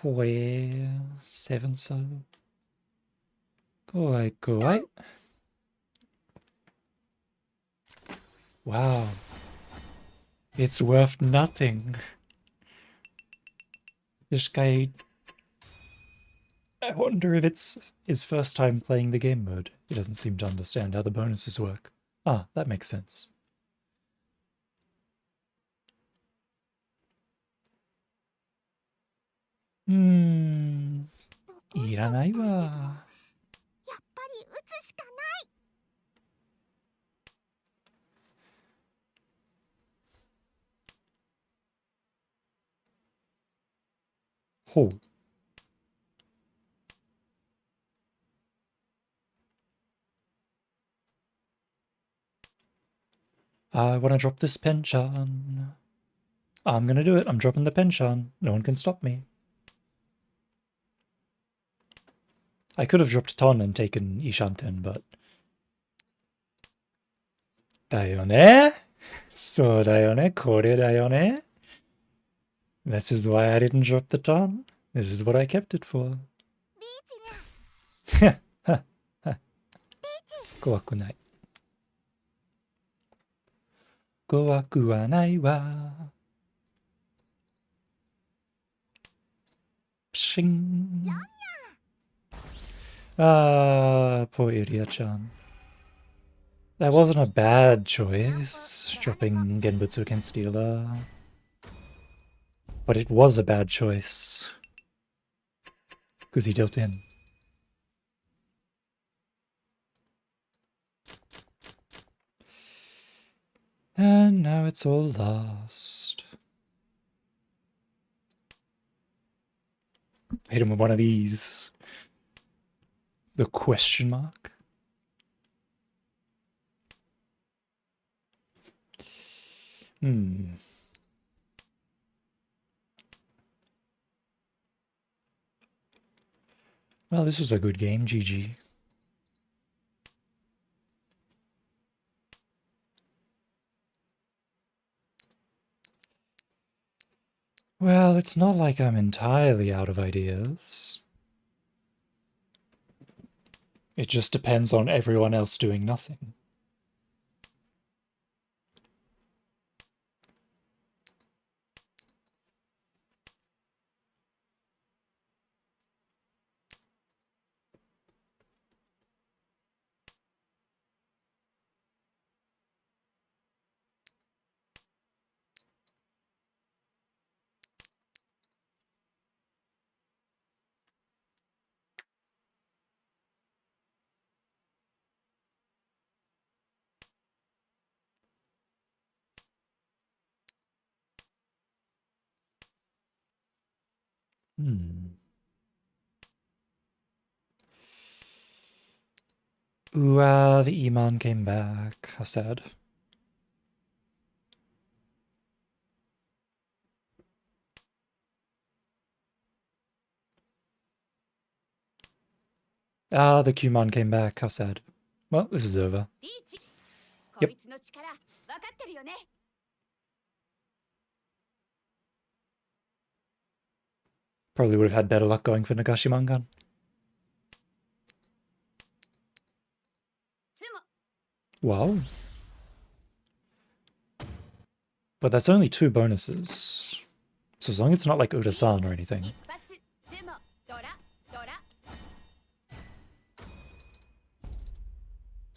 Where 7 so. Go. Wow. It's worth nothing. This guy... I wonder if it's his first time playing the game mode. He doesn't seem to understand how the bonuses work. Ah, that makes sense. Hmm... いらないわ。ほう。I wanna drop this penchan. I'm gonna do it. I'm dropping the penchan. No one can stop me. I could have dropped Ton and taken Ishanten, but... だよね。そうだよね。これだよね。This is why I didn't drop the Ton. This is what I kept it for. 怖くない。怖くはないわ。Pshing. Ah, poor Iria-chan. That wasn't a bad choice, dropping Genbutsu against Steeler. But it was a bad choice. Because he dealt in. And now it's all lost. Hit him with one of these. The question mark. Well, this was a good game, GG. Well, it's not like I'm entirely out of ideas. It just depends on everyone else doing nothing. Ooh, the Iman came back. How sad. Ah, the Qmon came back. How sad. Well, this is over. Yep. Probably would have had better luck going for Nagashi Mangan. Wow. But that's only 2 bonuses. So as long as it's not like Urasan or anything.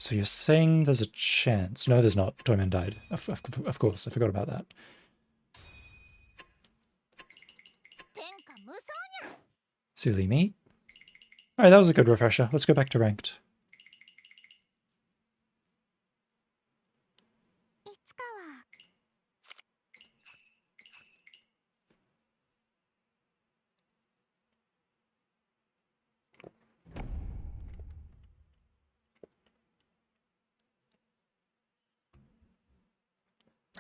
So you're saying there's a chance? No, there's not. Toyman died. Of course, I forgot about that. Silly me. Alright, that was a good refresher. Let's go back to ranked.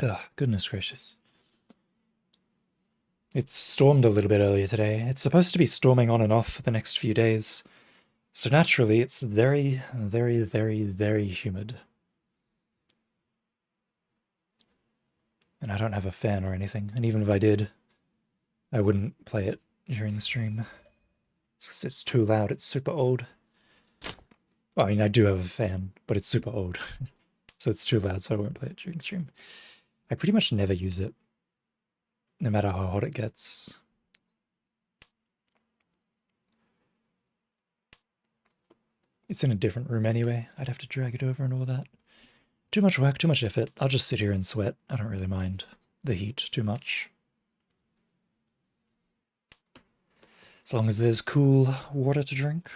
Ugh, goodness gracious. It stormed a little bit earlier today. It's supposed to be storming on and off for the next few days. So naturally, it's very, very, very, very humid. And I don't have a fan or anything. And even if I did, I wouldn't play it during the stream. It's too loud. It's super old. Well, I mean, I do have a fan, but it's super old. So it's too loud, so I won't play it during the stream. I pretty much never use it, no matter how hot it gets. It's in a different room anyway. I'd have to drag it over and all that. Too much work, too much effort. I'll just sit here and sweat. I don't really mind the heat too much. As long as there's cool water to drink.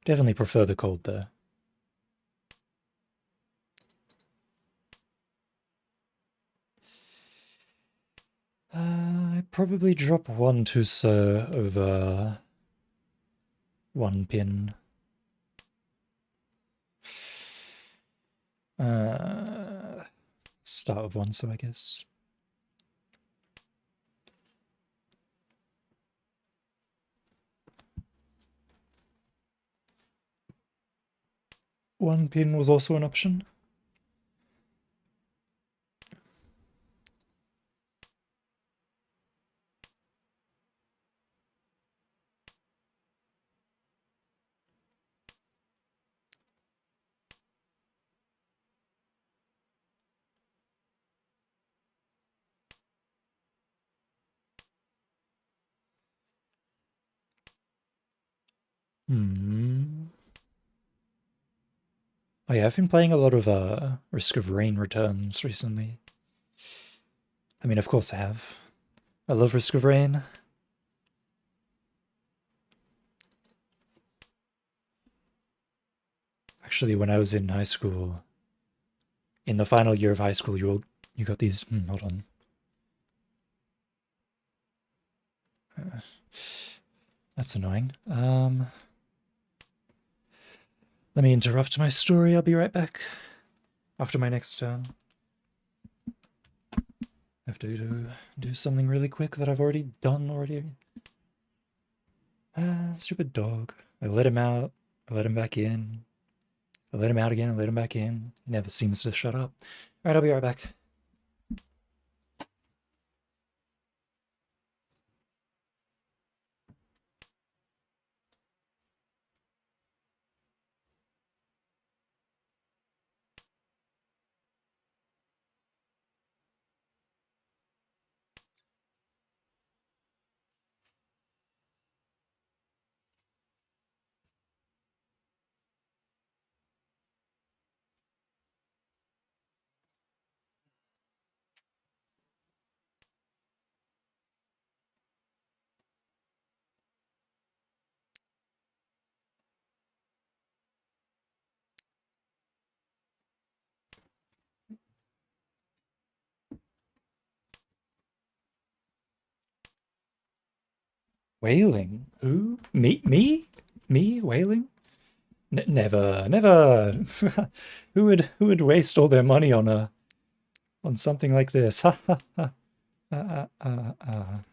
Definitely prefer the cold though. I'd probably drop one Tuso over one pin. Start with one, so I guess. One pin was also an option. Oh yeah, I've been playing a lot of Risk of Rain Returns recently. I mean, of course I have. I love Risk of Rain. Actually, when I was in high school, in the final year of high school, you got these. Hold on. That's annoying. Let me interrupt my story. I'll be right back after my next turn. I have to do something really quick that I've already done already. Stupid dog. I let him out. I let him back in. I let him out again. I let him back in. He never seems to shut up. Alright, I'll be right back. Whaling? Who? Me? Me? Whaling? Never, never. Who would waste all their money on something like this? Ha ha ha.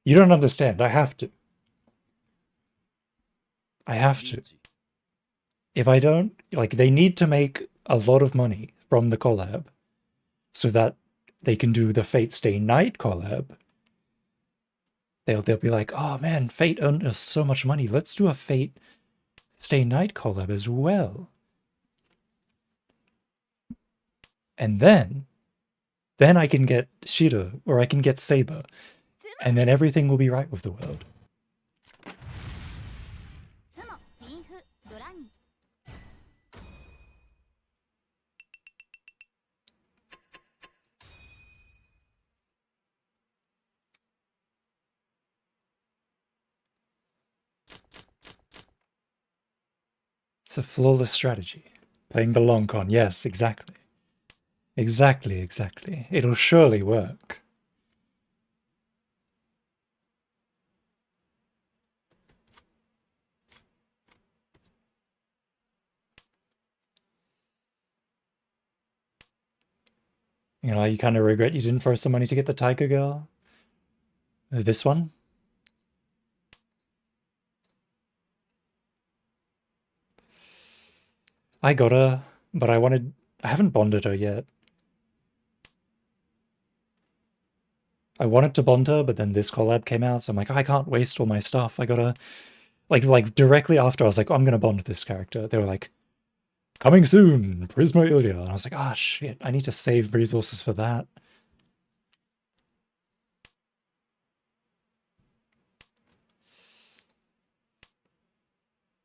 You don't understand. I have to. I have to. If I don't, like, they need to make a lot of money from the collab so that they can do the Fate Stay Night collab. They'll be like, oh man, Fate earned us so much money. Let's do a Fate Stay Night collab as well. And then I can get Shiro or I can get Saber. And then everything will be right with the world. It's a flawless strategy. Playing the long con. Yes, exactly. Exactly, exactly. It'll surely work. You know, you kind of regret you didn't throw some money to get the Tiger Girl. This one? I got her, but I haven't bonded her yet. I wanted to bond her, but then this collab came out, so I'm like, oh, I can't waste all my stuff. I gotta, like directly after, I was like, oh, I'm gonna bond this character. They were like, coming soon, Prisma Ilya. And I was like, ah, shit, I need to save resources for that.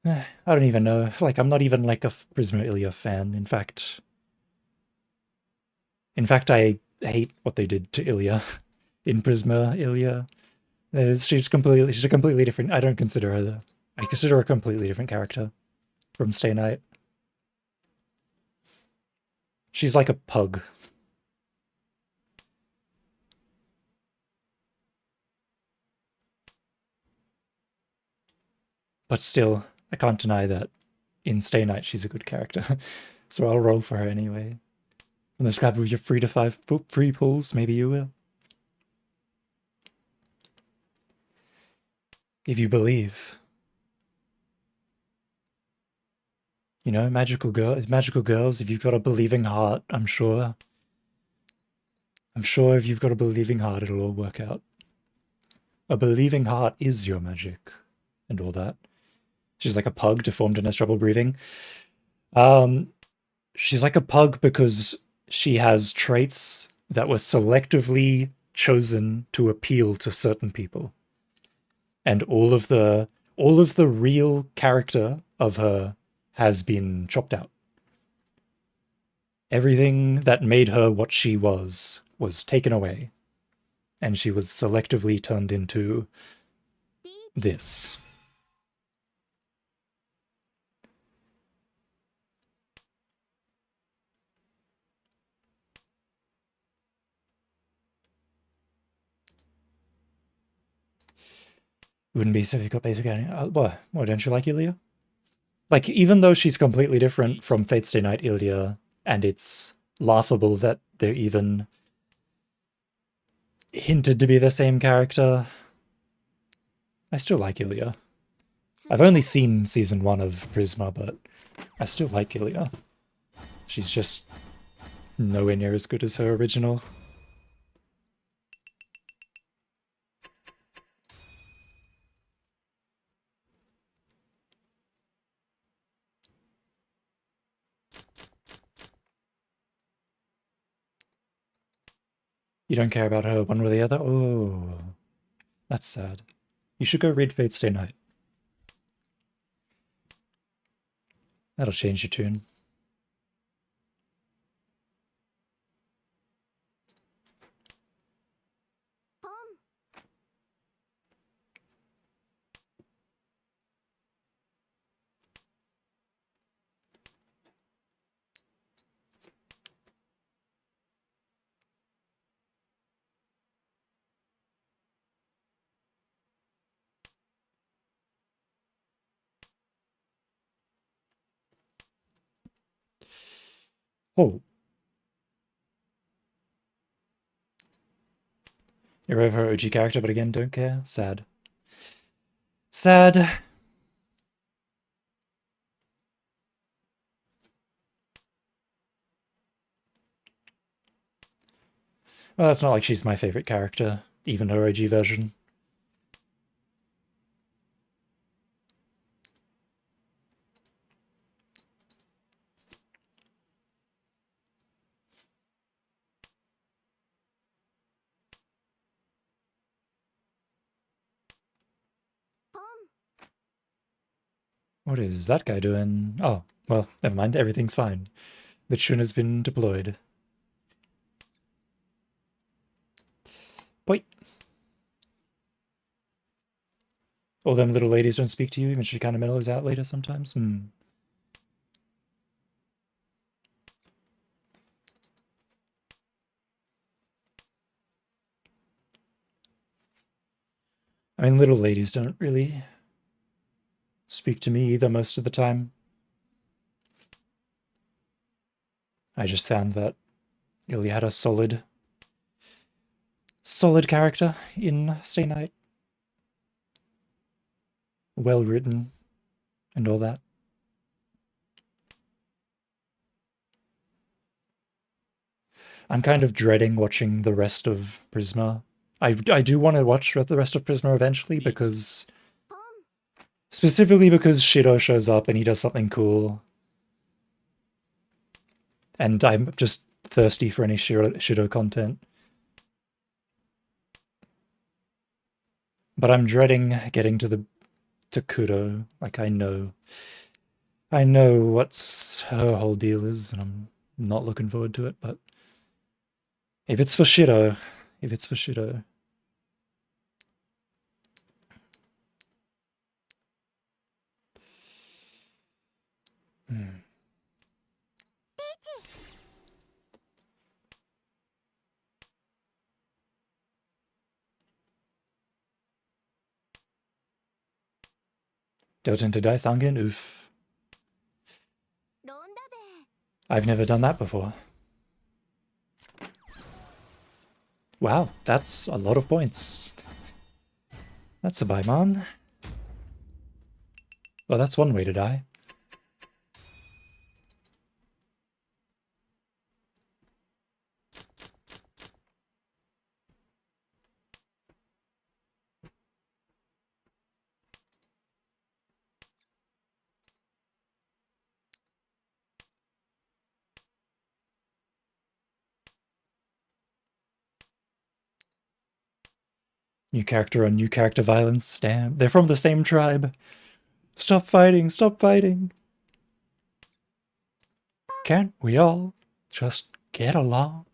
I don't even know. Like, I'm not even like a Prisma Ilya fan. In fact, I hate what they did to Ilya in Prisma Ilya. She's a completely different. I don't consider her. I consider her a completely different character from Stay Night. She's like a pug. But still, I can't deny that in Stay Night she's a good character. So I'll roll for her anyway. On the scrap of your 3 to 5 free pulls, maybe you will. If you believe. You know, magical girls, if you've got a believing heart, I'm sure if you've got a believing heart, it'll all work out. A believing heart is your magic. And all that. She's like a pug, deformed and has trouble breathing. She's like a pug because she has traits that were selectively chosen to appeal to certain people. And all of the real character of her has been chopped out. Everything that made her what she was taken away, and she was selectively turned into this. Wouldn't be so if you got basic. What don't you like Ilya? Like, even though she's completely different from Fate Stay Night Ilya, and it's laughable that they're even hinted to be the same character, I still like Ilya. I've only seen season 1 of Prisma, but I still like Ilya. She's just nowhere near as good as her original. You don't care about her one or the other? Oh, that's sad. You should go read Fate Stay Night. That'll change your tune. Oh. You're over her OG character, but again, don't care. Sad. Sad. Well, it's not like she's my favorite character, even her OG version. What is that guy doing? Oh, well, never mind. Everything's fine. The tune has been deployed. Wait. All them little ladies don't speak to you, even she kind of mellows out later sometimes? I mean, little ladies don't really speak to me either most of the time. I just found that Ilya had a solid character in Stay Night. Well written and all that. I'm kind of dreading watching the rest of Prisma. I do want to watch the rest of Prisma eventually because... Specifically because Shido shows up and he does something cool. And I'm just thirsty for any Shido content. But I'm dreading getting to Kudo. Like, I know what's her whole deal is, and I'm not looking forward to it, but if it's for Shido. Hmm. Doten to Dice Angen, oof. I've never done that before. Wow, that's a lot of points. That's a buy, man. Well, that's one way to die. New character on new character violence. Damn, they're from the same tribe. Stop fighting, stop fighting. Can't we all just get along?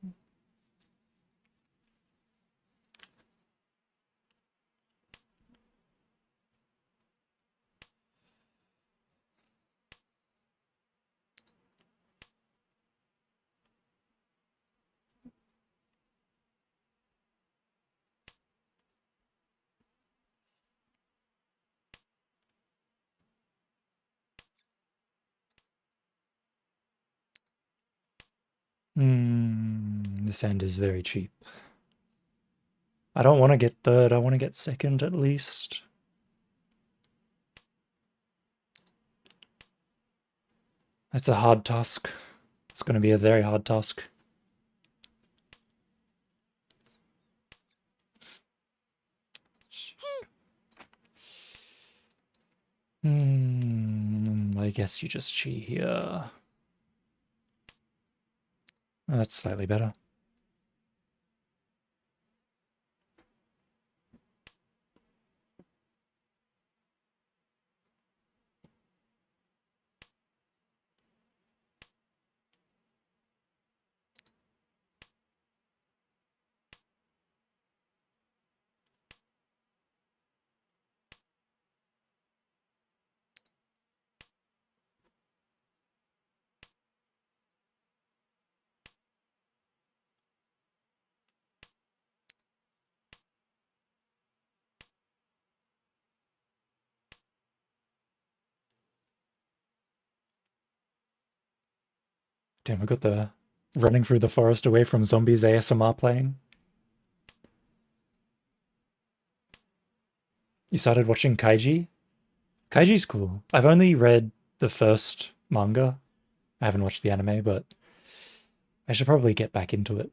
This end is very cheap. I don't want to get third, I want to get second at least. That's a hard task. It's going to be a very hard task. I guess you just chi here. That's slightly better. Damn, we got the running through the forest away from zombies ASMR playing. You started watching Kaiji? Kaiji's cool. I've only read the first manga. I haven't watched the anime, but I should probably get back into it.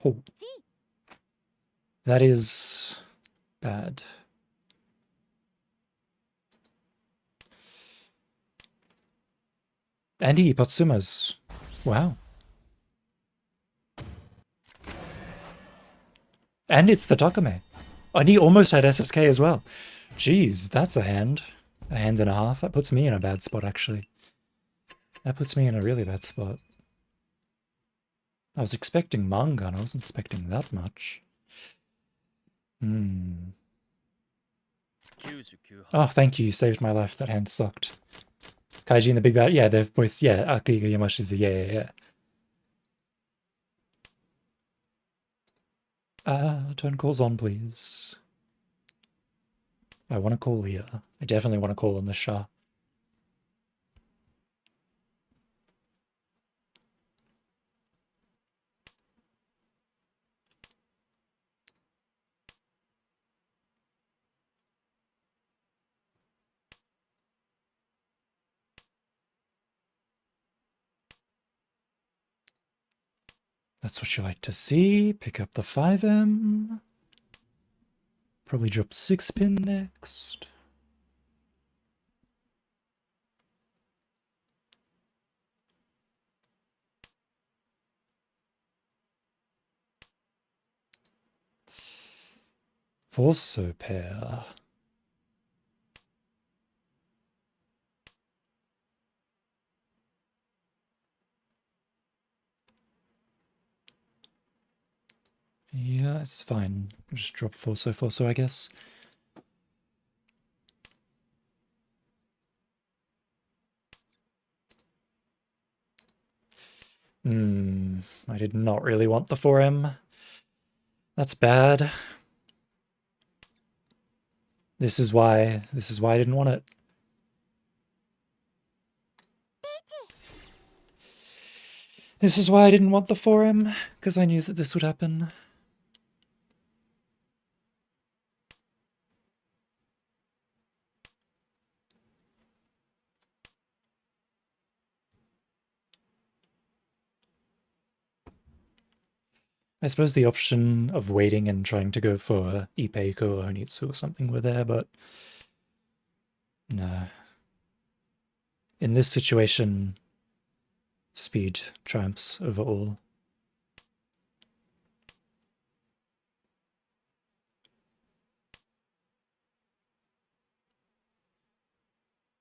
Oh. That is bad. Andy Ipotsuma's. Wow. And it's the Takame. And he almost had SSK as well. Jeez, that's a hand. A hand and a half. That puts me in a bad spot, actually. That puts me in a really bad spot. I was expecting manga, and I wasn't expecting that much. Oh, thank you. You saved my life. That hand sucked. Kaiji and the Big Bad. Yeah, their voice. Yeah, Akiga Yamashi's. Yeah. Turn calls on, please. I want to call here. I definitely want to call on the Shah. That's what you like to see. Pick up the 5M. Probably drop 6-pin next. Forso pair. Yeah, it's fine. Just drop Forso, I guess. I did not really want the 4M. That's bad. This is why I didn't want it. This is why I didn't want the 4M, because I knew that this would happen. I suppose the option of waiting and trying to go for Ipeiko or Honitsu or something were there, but no. In this situation, speed triumphs over all.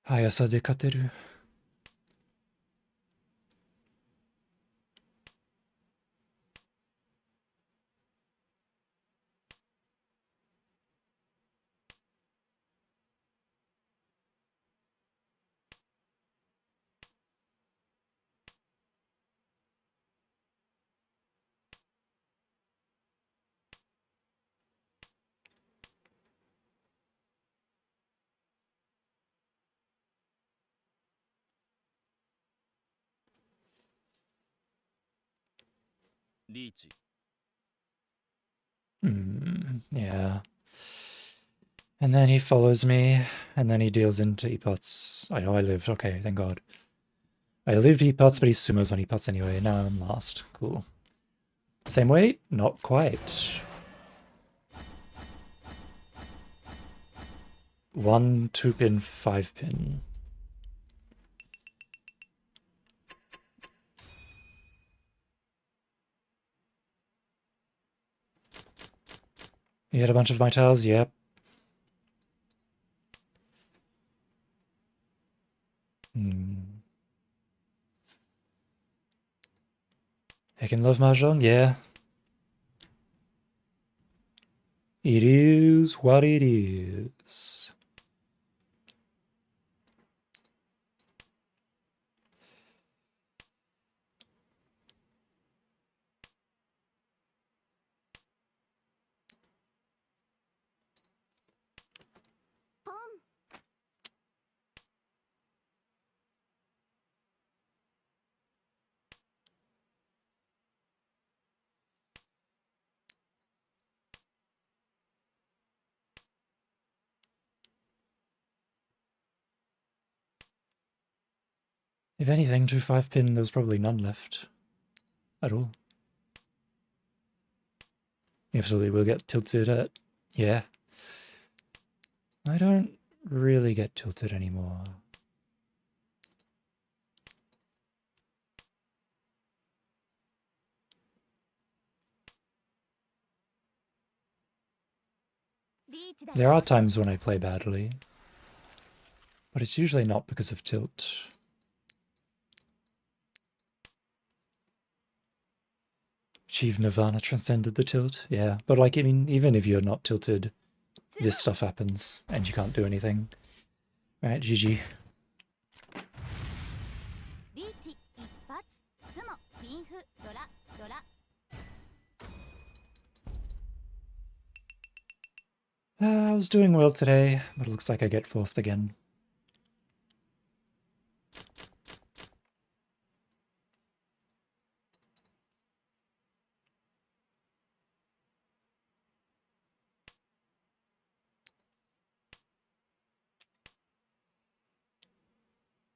Hayasa de kateru. Yeah. And then he follows me, and then he deals into Epots. I know I lived. Okay, thank God. I lived Epots, but he sumos on Epots anyway. Now I'm last. Cool. Same weight? Not quite. 1 2-pin 5-pin. You had a bunch of my tiles? Yep. I can love Mahjong? Yeah. It is what it is. If anything, 2 5-pin, there was probably none left. At all. You absolutely will get tilted at... Yeah. I don't really get tilted anymore. There are times when I play badly, but it's usually not because of tilt. Achieved Nirvana, transcended the tilt. Yeah, but like, I mean, even if you're not tilted, this stuff happens and you can't do anything. Right, GG. I was doing well today, but it looks like I get fourth again.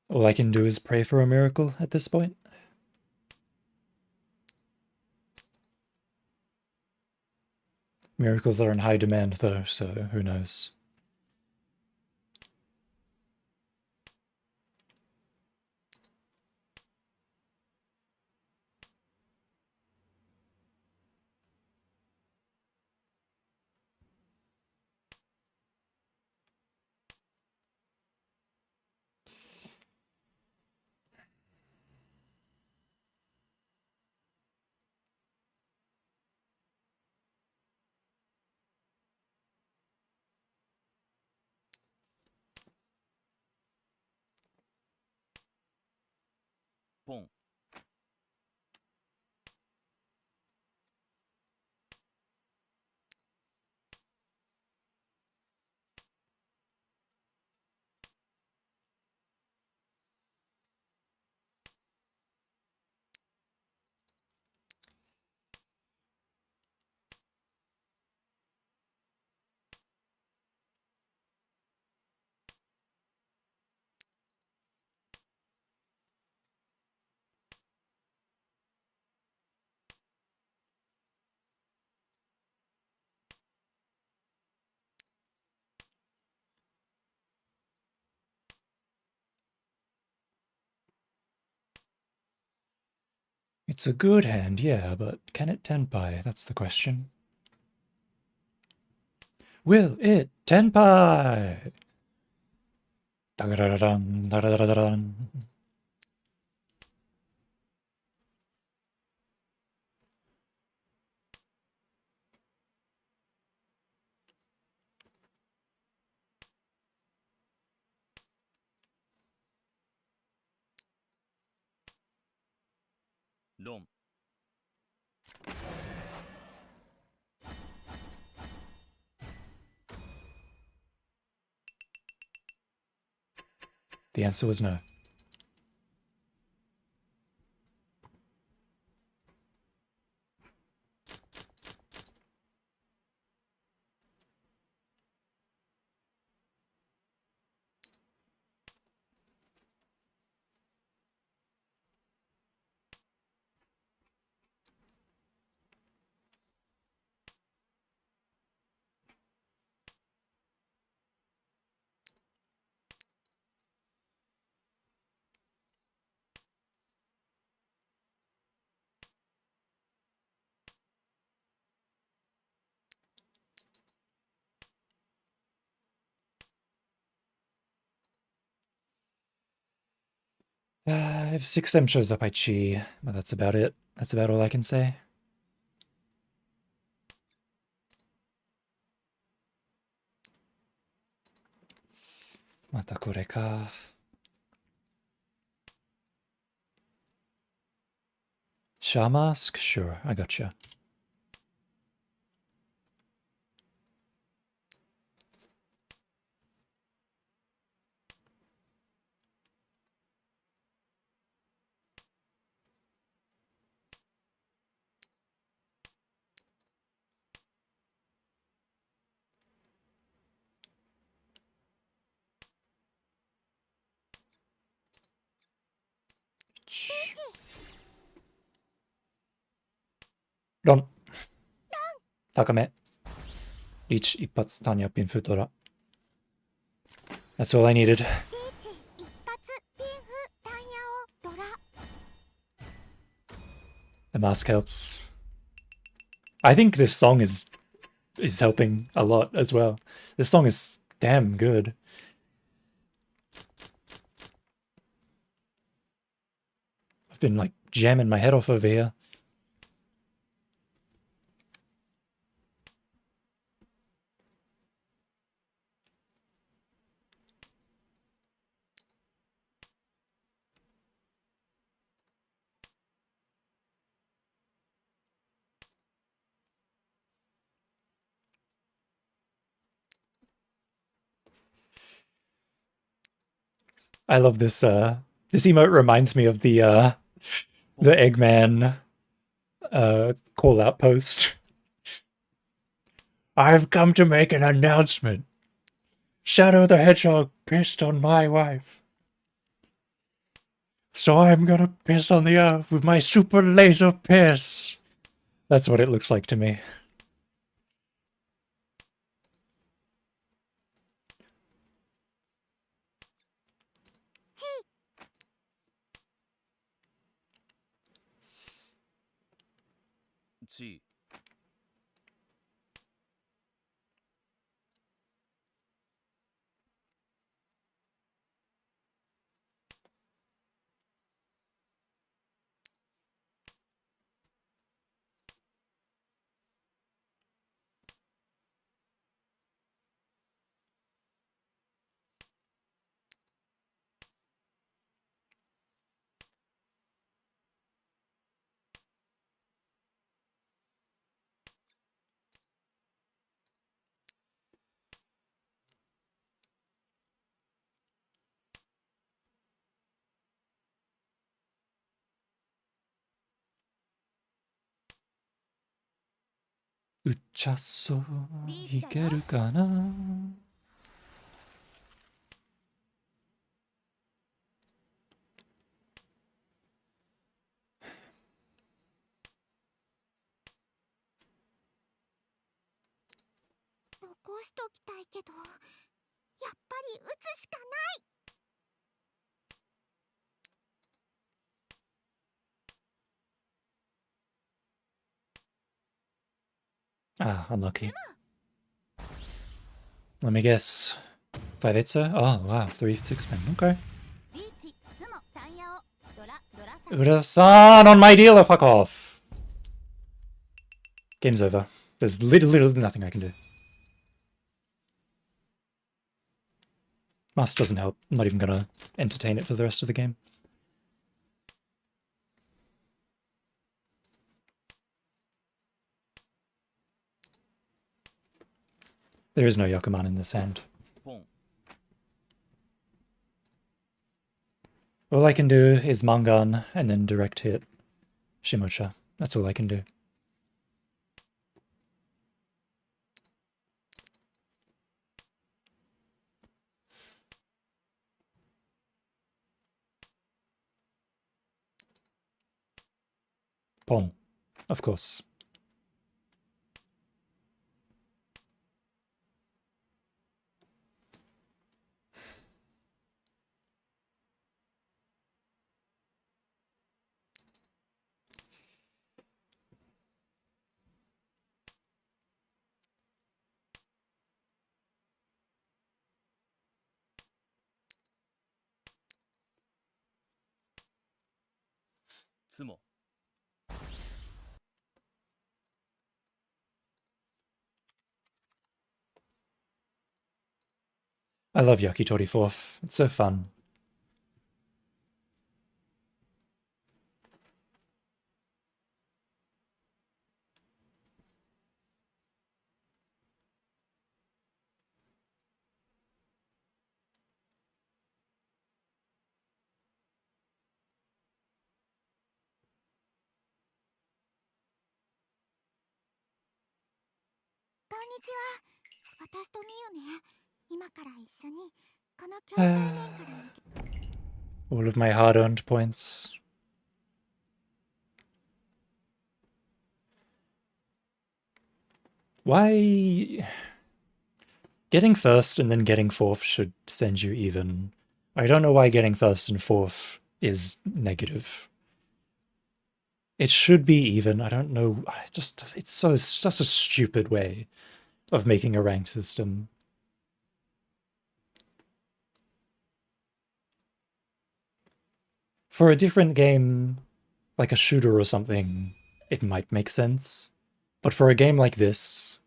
All I can do is pray for a miracle at this point. Miracles are in high demand though, so who knows. Boom. It's a good hand, yeah, but can it tenpai? That's the question. Will it tenpai? Da-da-da-dum, da-da-da-da-dum. Dom. The answer was no. If 6M shows up, I chi, but that's about it. That's about all I can say. Mata kore ka. Sha mask? Sure, I gotcha. Ron. 高め。リーチ一発ターンアップインフートラ。That's all I needed. The mask helps. I think this song is helping a lot as well. This song is damn good. I've been like jamming my head off over here. I love this. This emote reminds me of the Eggman call out post. I've come to make an announcement. Shadow the Hedgehog pissed on my wife. So I'm gonna piss on the earth with my super laser piss. That's what it looks like to me. Gee. Uchaso hikeru kana? 残しときたいけど、やっぱり打つしかない。Ah, unlucky. Let me guess. 5-8, sir? Oh, wow. 3-6 men. Okay. Ura-san on my dealer! Fuck off! Game's over. There's literally nothing I can do. Mask doesn't help. I'm not even gonna entertain it for the rest of the game. There is no Yakuman in this hand. All I can do is Mangan and then direct hit Shimocha. That's all I can do. Pawn. Of course. I love Yakitori 4th. It's so fun. All of my hard-earned points. Why... Getting first and then getting fourth should send you even. I don't know why getting first and fourth is negative. It should be even. I don't know. It's such a stupid way of making a ranked system. For a different game, like a shooter or something, it might make sense. But for a game like this,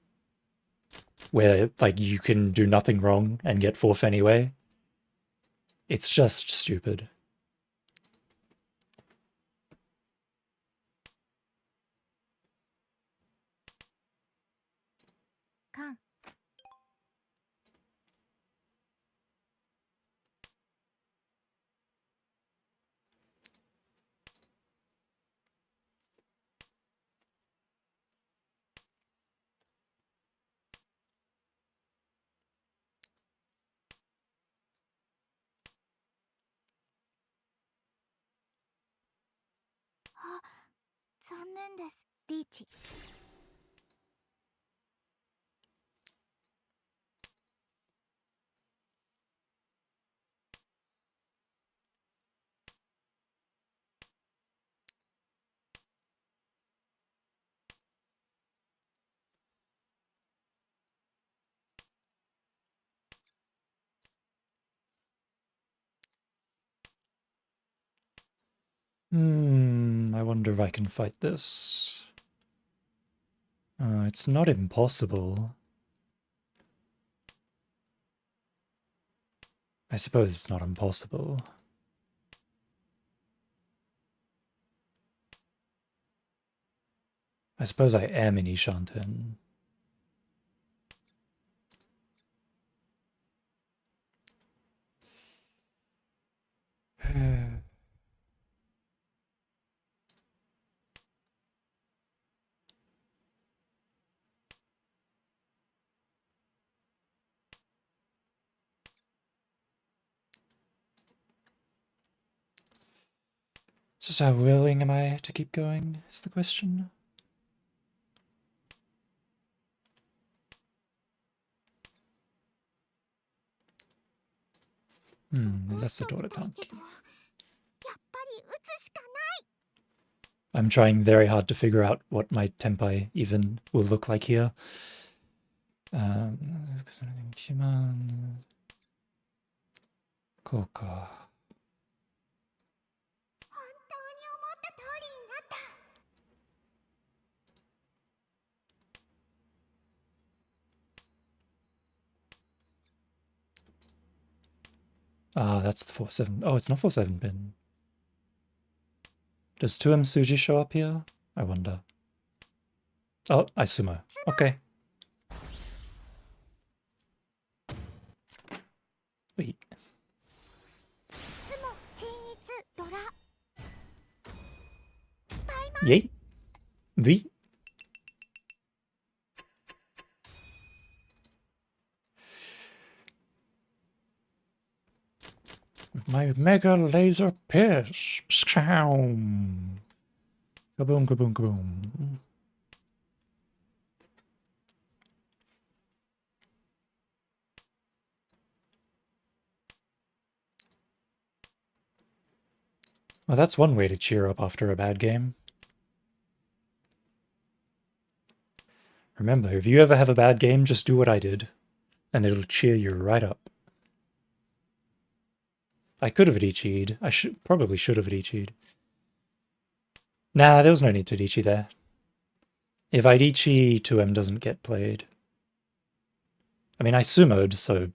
where like you can do nothing wrong and get fourth anyway, it's just stupid. 残念です、リーチ。I wonder if I can fight this. It's not impossible. I suppose it's not impossible. I suppose I am in Ishanten. Just how willing am I to keep going, is the question. That's the daughter tank. I'm trying very hard to figure out what my tempai even will look like here. Koka. Ah, that's the 4-7. Oh, it's not 4-7 pin. Does 2M Suji show up here? I wonder. Oh, I sumo. Okay. Wait. Yay. V. With my mega laser pierce. Kaboom, kaboom, kaboom. Well, that's one way to cheer up after a bad game. Remember, if you ever have a bad game, just do what I did, and it'll cheer you right up. I could have Ichi'd. I probably should have Ichi'd. Nah, there was no need to Ichi there. If I'd Ichi, 2M doesn't get played. I mean, I sumoed, so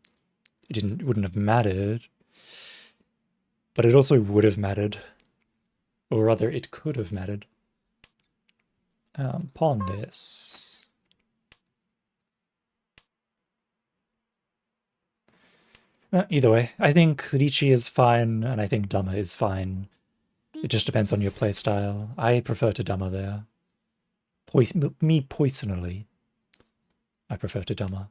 it wouldn't have mattered. But it also would have mattered. Or rather, it could have mattered. Pawn this. Either way, I think Ichi is fine, and I think Dama is fine. It just depends on your playstyle. I prefer to Dama there. Me personally, I prefer to Dama.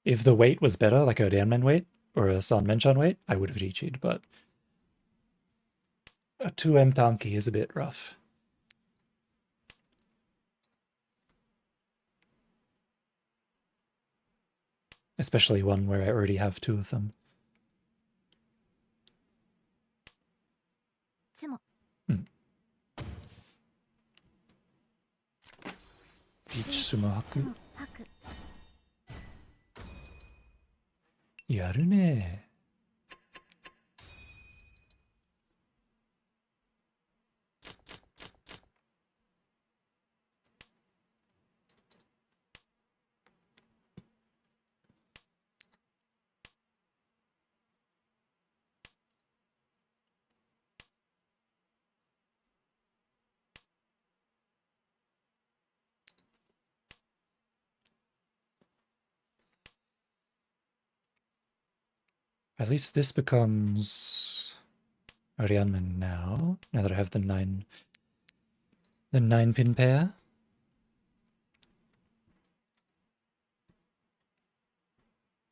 If the weight was better, like a Danmen weight or a San Menchan weight, I would have Ichi'd, but a 2M Tanki is a bit rough. Especially one where I already have 2 of them. Beach Sumohaku. やるね。At least this becomes Arianman now that I have the 9-pin pair.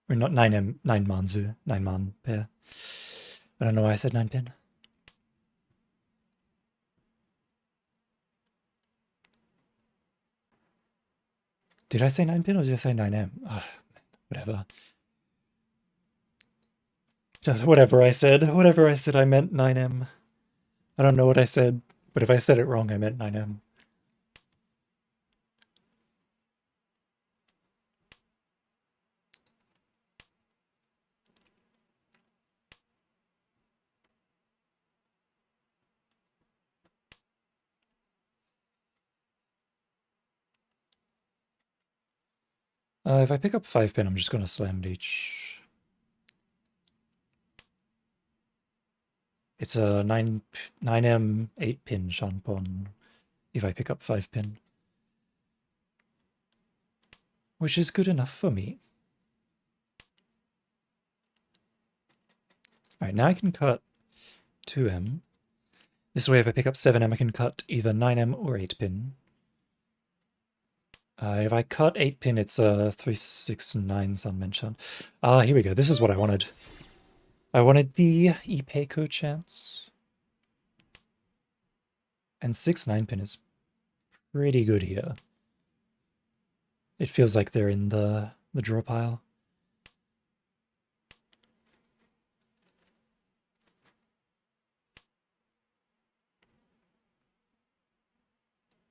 Or not 9 Manzu, 9-man pair. I don't know why I said 9-pin. Did I say 9-pin or did I say 9M? Whatever. Just whatever I said, I meant 9M. I don't know what I said, but if I said it wrong, I meant 9M. If I pick up 5-pin, I'm just going to slam each. It's a 9M 8-pin Shanpon if I pick up 5-pin. Which is good enough for me. Alright, now I can cut 2M. This way, if I pick up 7M, I can cut either 9M or 8-pin. If I cut 8-pin, it's a 369 Sunmenchan. Here we go. This is what I wanted. I wanted the Ipeco chance. And 6-9-pin is pretty good here. It feels like they're in the draw pile.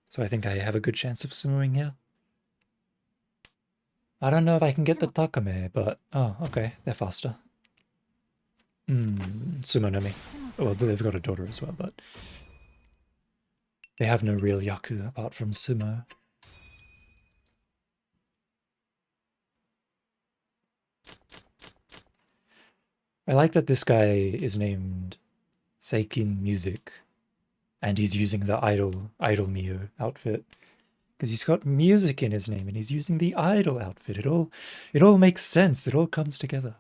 So I think I have a good chance of sumoing here. I don't know if I can get the Takame, but... Oh, okay. They're faster. Sumo no mi. Well, they've got a daughter as well, but... They have no real Yaku apart from Sumo. I like that this guy is named Seikin Music, and he's using the Idol Miu outfit. Because he's got music in his name, and he's using the Idol outfit. It all makes sense. It all comes together.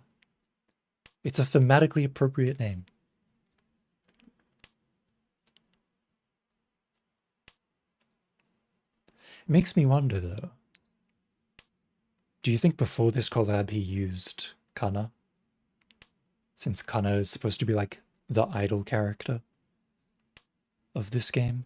It's a thematically appropriate name. It makes me wonder, though. Do you think before this collab he used Kana? Since Kana is supposed to be like the idol character of this game.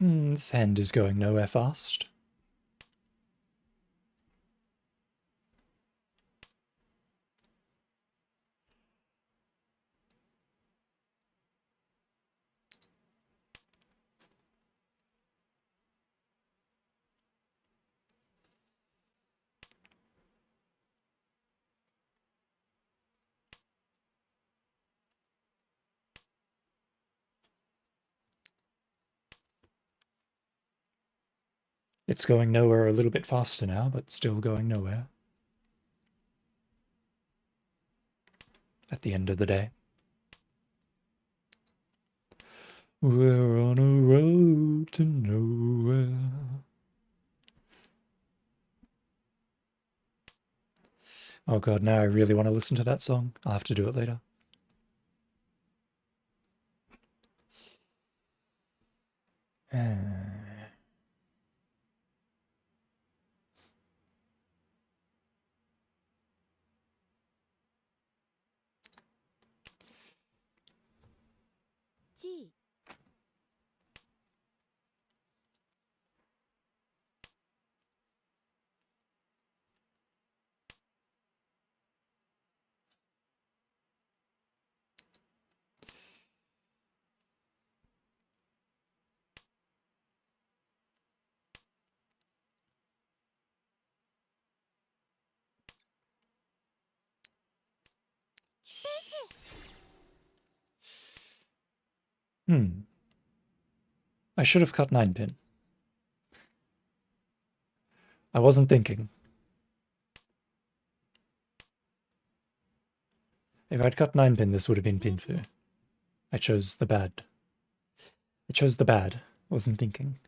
This hand is going nowhere fast. It's going nowhere a little bit faster now, but still going nowhere. At the end of the day. We're on a road to nowhere. Oh god, now I really want to listen to that song. I'll have to do it later. G. I should have cut 9-pin. I wasn't thinking. If I'd got 9 pin, this would have been Pinfu. I chose the bad. I chose the bad. I wasn't thinking.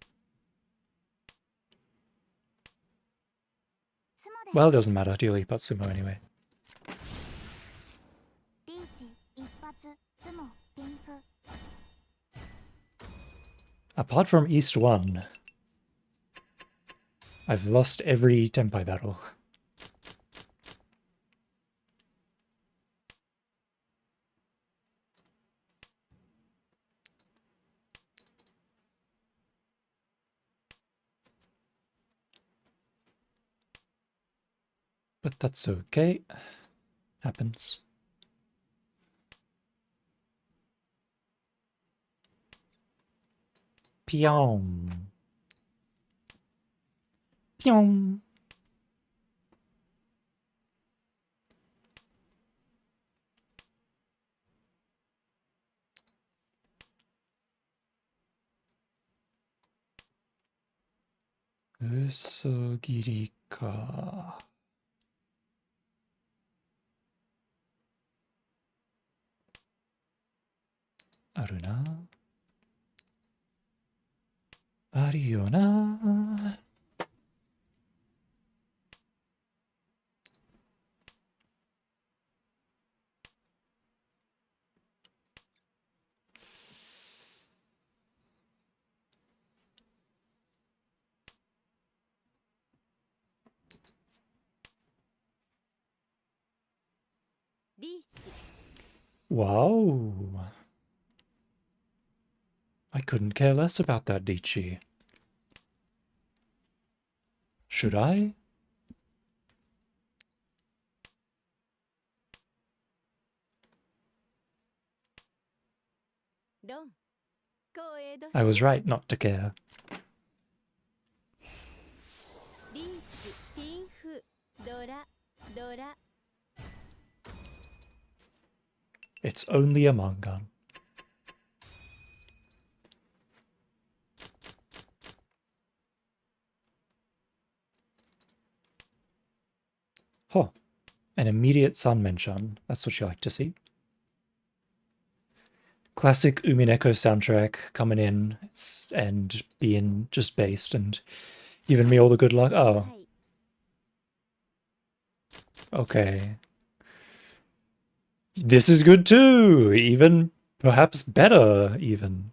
Well, it doesn't matter. Deal Ippat Sumo anyway. Apart from East 1, I've lost every Tenpai battle. But that's okay. Happens. Pyong. Pyong. Usogiri ka. Aru na. Aru yo na. Wow. I couldn't care less about that Dichi. Should I? I was right not to care. It's only a mangan. Huh. An immediate Sun mention. That's what you like to see. Classic Umineko soundtrack coming in and being just based and giving me all the good luck. Oh. Okay. This is good too! Even, perhaps better, even.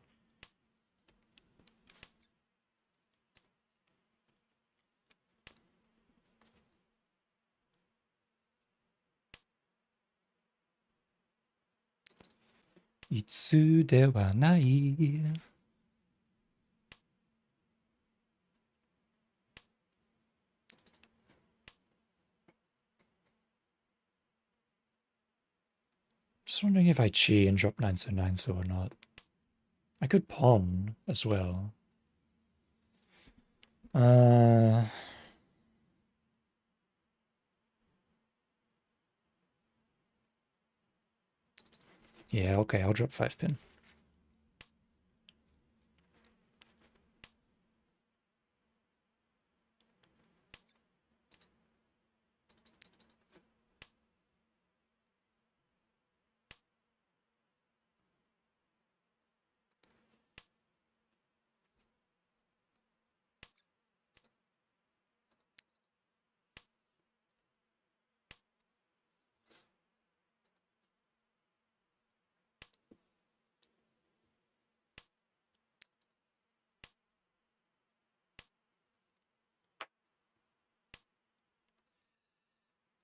Itsu de wa nai. Just wondering if I chi and drop 9 or not. I could pawn as well. Yeah, okay, I'll drop 5 pin.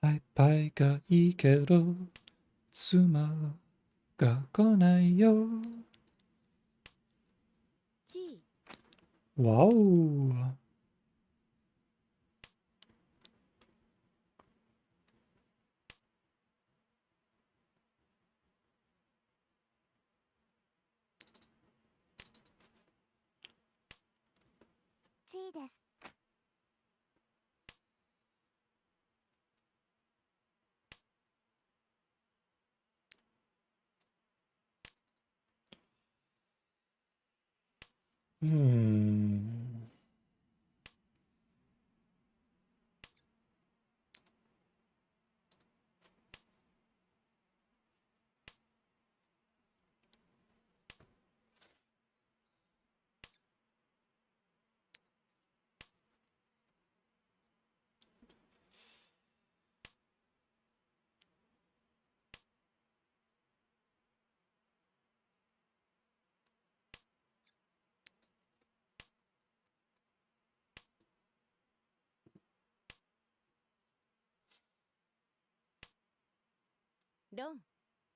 Pai pai ga ii kedo, tsuma ga konai yo. Wow. Hmm.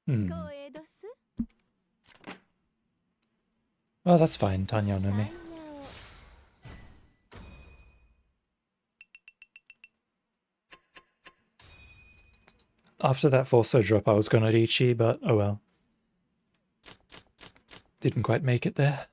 Hmm. Oh, that's fine. Tanya no me. After that Forso drop, I was gonna Ichi, but oh well. Didn't quite make it there.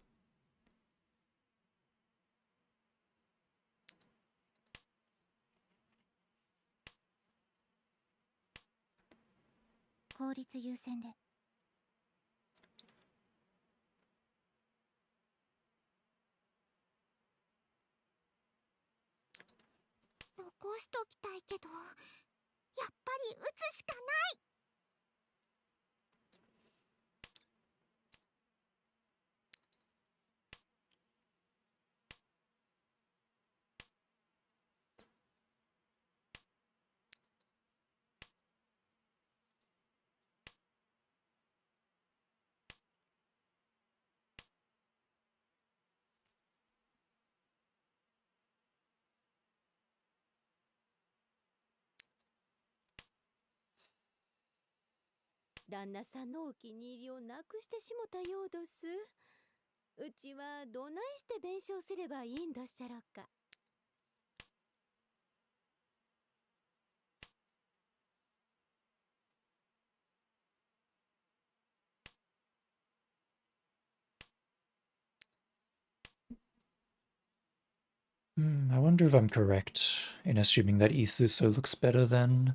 I wonder if I'm correct in assuming that Isuso looks better than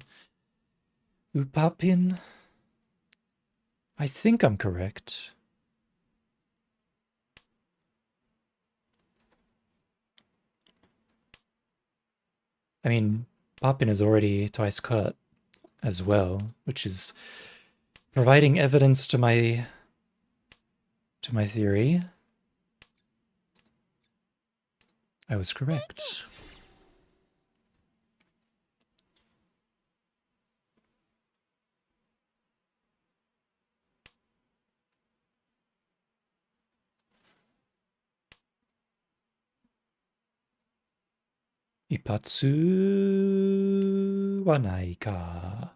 Upapin. I think I'm correct. I mean, Papin is already twice cut as well, which is providing evidence to my theory. I was correct. Ipatsu wa nai ka.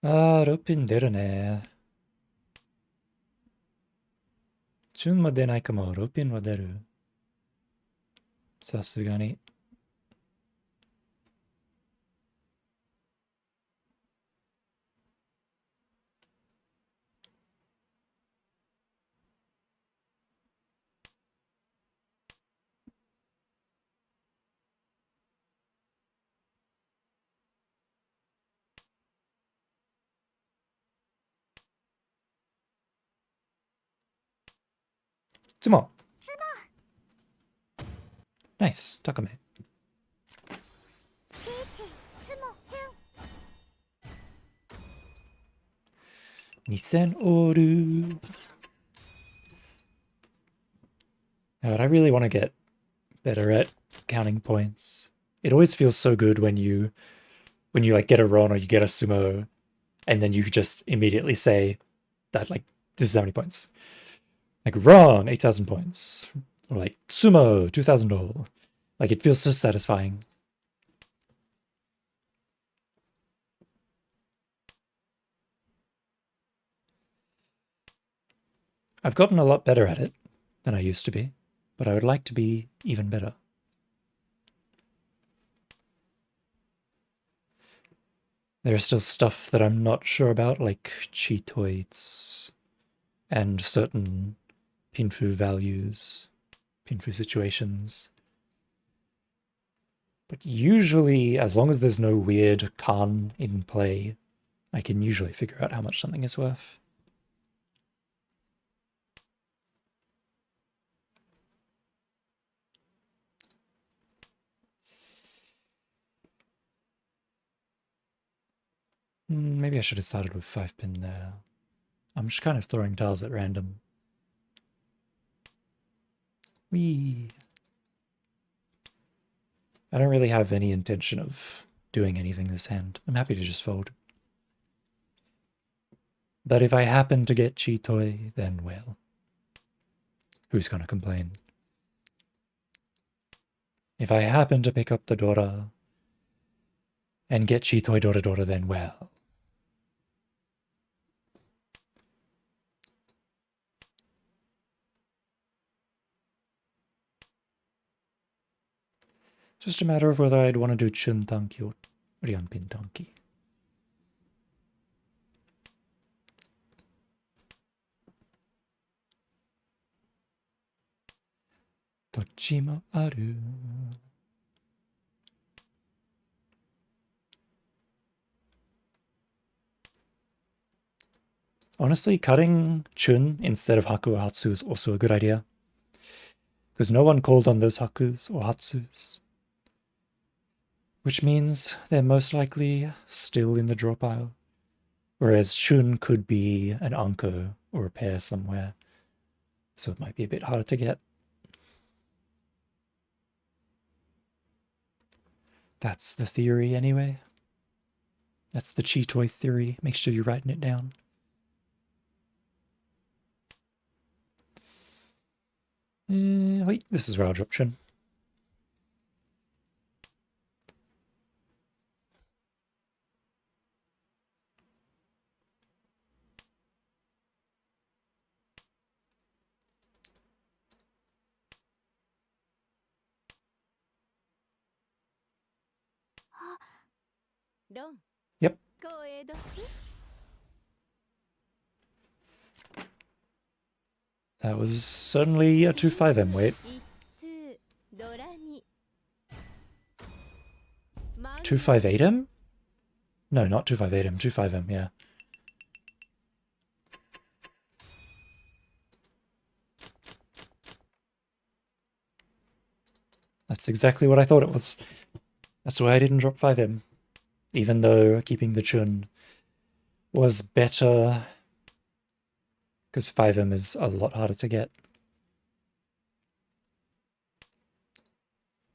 Ah, Ropin deru ne. Chun wa denai ka mo Ropin wa deru. Sasuga ni. Tsumo. Nice. Takame. 2000 oru. But I really want to get better at counting points. It always feels so good when you like get a Ron or you get a Sumo and then you just immediately say that like this is how many points. Like Ron, 8,000 points. Or like Sumo, 2,000 all. Like it feels so satisfying. I've gotten a lot better at it than I used to be, but I would like to be even better. There's still stuff that I'm not sure about, like cheatoids and certain pinfu values, pinfu situations. But usually, as long as there's no weird Khan in play, I can usually figure out how much something is worth. Maybe I should have started with 5-pin there. I'm just kind of throwing tiles at random. Whee! I don't really have any intention of doing anything this hand. I'm happy to just fold. But if I happen to get Chitoi, then well, who's gonna complain? If I happen to pick up the Dora and get Chitoi Dora Dora, then well. Just a matter of whether I'd want to do Chun Tanki or Rianpin Tanki. Dochimo aru. Honestly, cutting Chun instead of Haku or Hatsu is also a good idea. Because no one called on those Hakus or Hatsus. Which means they're most likely still in the draw pile. Whereas Chun could be an Anko or a pair somewhere. So it might be a bit harder to get. That's the theory anyway. That's the Chitoi theory. Make sure you're writing it down. Wait, this is where I'll drop Chun. Yep. That was certainly a 2-5M weight. 258M? No, not 258M, 25M, yeah. That's exactly what I thought it was. That's why I didn't drop 5M. Even though keeping the Chun was better, because 5M is a lot harder to get.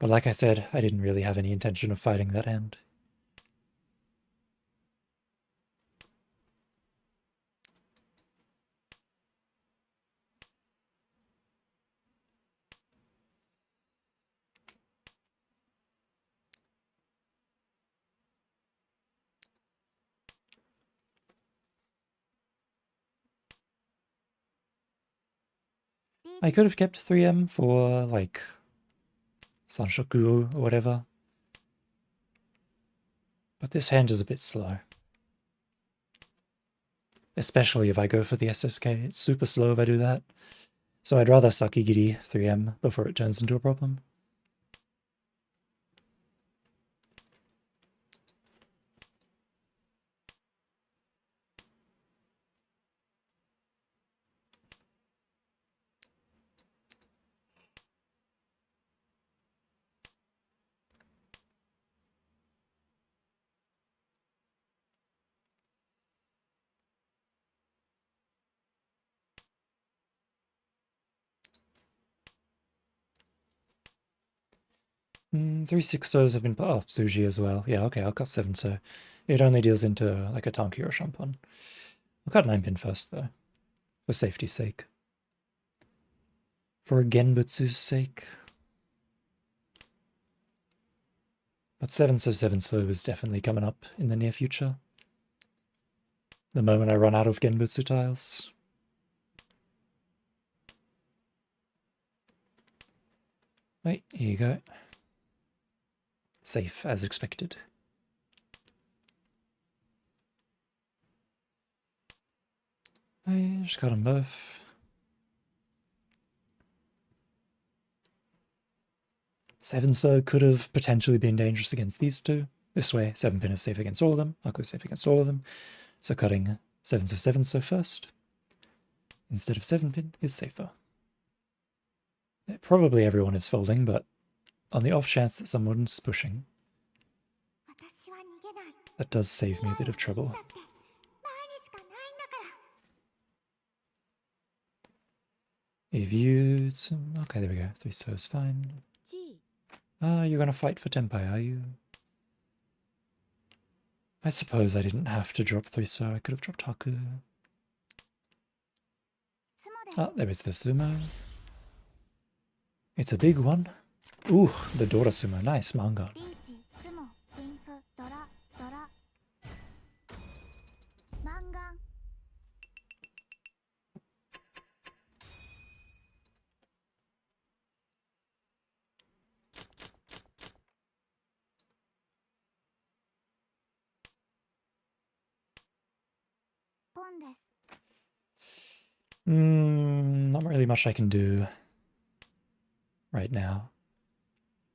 But like I said, I didn't really have any intention of fighting that hand. I could have kept 3M for, like, Sanshoku or whatever. But this hand is a bit slow. Especially if I go for the SSK. It's super slow if I do that. So I'd rather Sakigiri 3M before it turns into a problem. Three 6-0s have been put off Suji as well. Yeah, okay, I'll cut 7-so. It only deals into like a Tanki or a Shampon. I'll cut 9-pin first though, for safety's sake. For Genbutsu's sake. But 7-so is definitely coming up in the near future. The moment I run out of Genbutsu tiles. Wait, here you go. Safe as expected. I just got them both. Seven-so could have potentially been dangerous against these two. This way, 7-pin is safe against all of them. Aku is safe against all of them. So cutting 7-so first, instead of 7-pin, is safer. Probably everyone is folding, but on the off chance that someone's pushing, that does save me a bit of trouble. If you... Okay, there we go. 3-so is fine. You're gonna fight for Tenpai, are you? I suppose I didn't have to drop 3-star. I could have dropped Haku. いつもです。 Oh, there is the sumo. It's a big one. Ooh, the Dora sumo. Nice manga. リーチ、ツモ、ピンク、ドラ、ドラ。マンガン。ポンです。 Not really much I can do right now.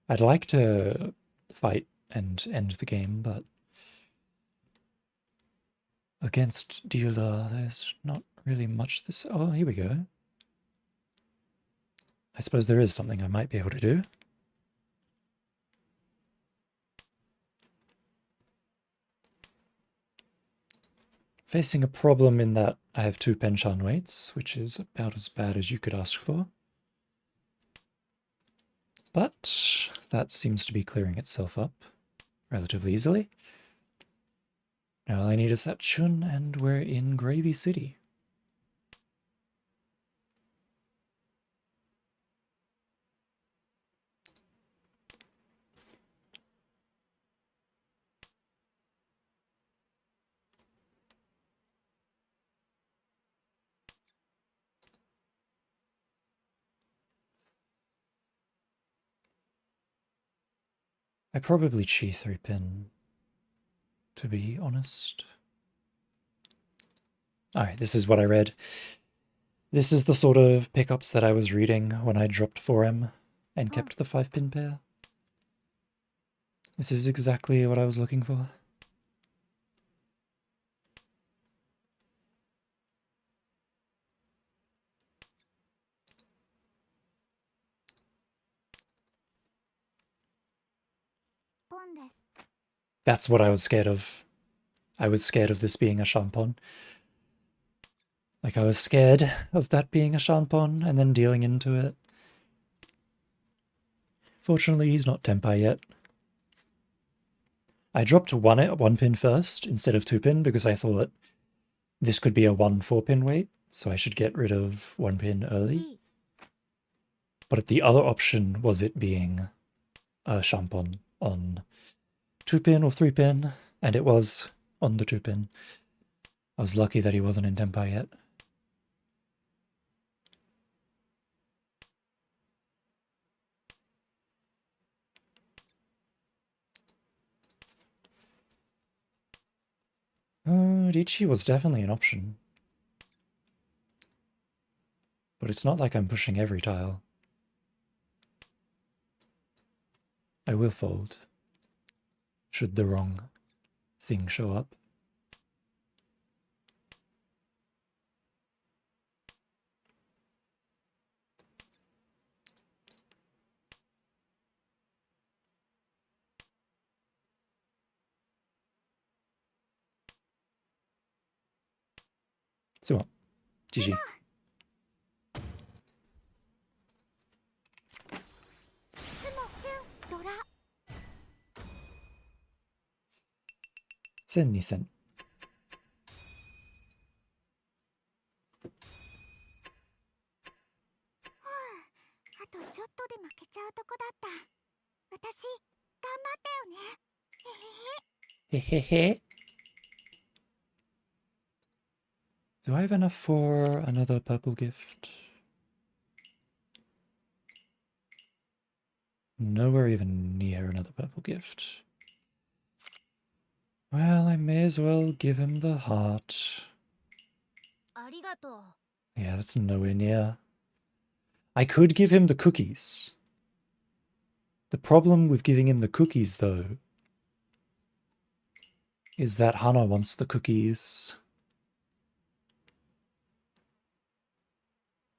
I'd like to fight and end the game, but against dealer, there's not really much this. Oh, here we go. I suppose there is something I might be able to do. Facing a problem in that I have 2 Penchan weights, which is about as bad as you could ask for. But that seems to be clearing itself up relatively easily. Now all I need is that Chun, and we're in Gravy City. I probably chi 3-pin, to be honest. Alright, this is what I read. This is the sort of pickups that I was reading when I dropped 4M and kept the 5-pin pair. This is exactly what I was looking for. That's what I was scared of. I was scared of this being a Shampon. Like, I was scared of that being a Shampon and then dealing into it. Fortunately, he's not Tenpai yet. I dropped 1-pin first instead of 2-pin because I thought this could be a 1-4-pin weight, so I should get rid of 1-pin early. But the other option was it being a Shampon on 2-pin or 3-pin, and it was on the 2-pin. I was lucky that he wasn't in Tenpai yet. Richi was definitely an option. But it's not like I'm pushing every tile. I will fold, should the wrong thing show up. So, GG. 1000、2000。あとちょっとで負けちゃうとこだった。私、頑張ったよね。へへへ。へへへ。Do I have enough for another purple gift? Nowhere even near another purple gift. Well, I may as well give him the heart. ありがとう。 Yeah, that's nowhere near. I could give him the cookies. The problem with giving him the cookies, though, is that Hana wants the cookies.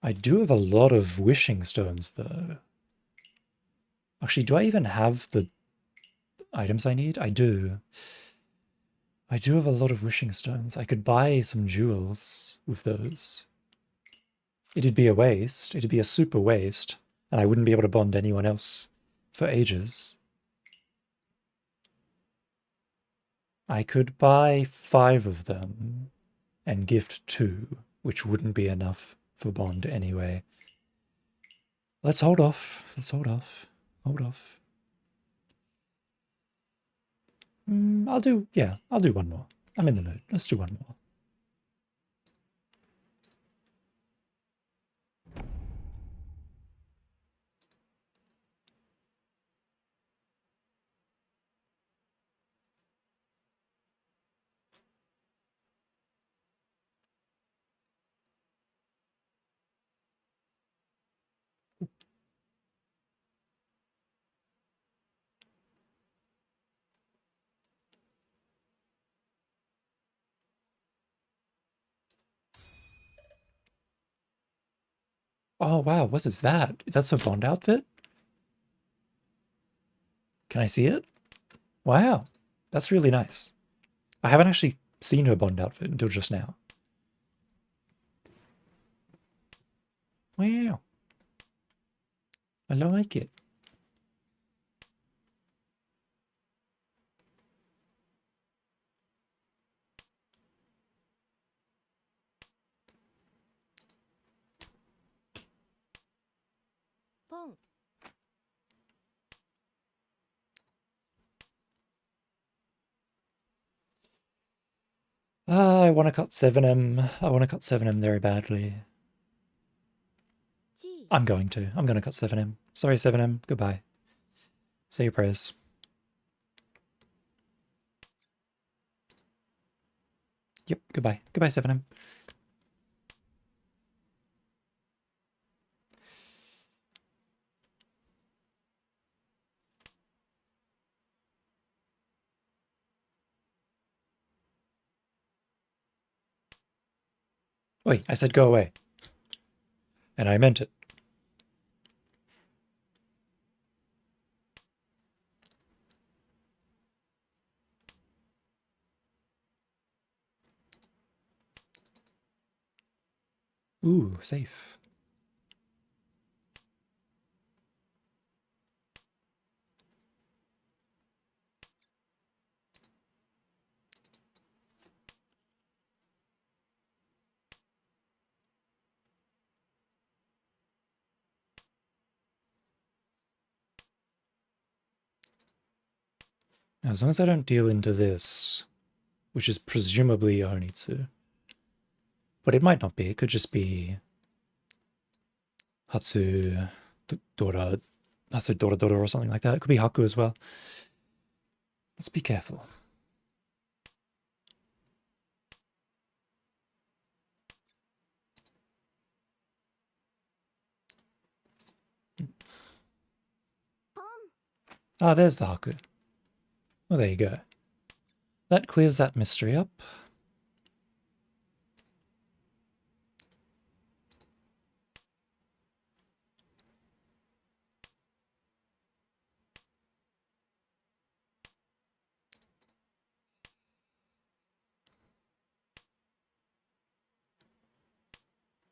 I do have a lot of wishing stones, though. Actually, do I even have the items I need? I do. I do have a lot of wishing stones. I could buy some jewels with those. It'd be a waste. It'd be a super waste. And I wouldn't be able to bond anyone else for ages. I could buy 5 of them and gift 2, which wouldn't be enough for Bond anyway. Let's hold off. Let's hold off. Hold off. I'll do one more. I'm in the mood. Let's do one more. Oh, wow, what is that? Is that a Bond outfit? Can I see it? Wow, that's really nice. I haven't actually seen her Bond outfit until just now. Wow. I like it. Pong. I want to cut 7M. I want to cut 7M very badly. G. I'm going to cut 7M. Sorry, 7M. Goodbye. Say your prayers. Yep, goodbye. Goodbye, 7M. Wait, I said go away. And I meant it. Ooh, safe. Now, as long as I don't deal into this, which is presumably Onitsu, but it might not be. It could just be Hatsu Dora, Hatsu Dora Dora or something like that. It could be Haku as well. Let's be careful. Ah, there's the Haku. Well, there you go. That clears that mystery up.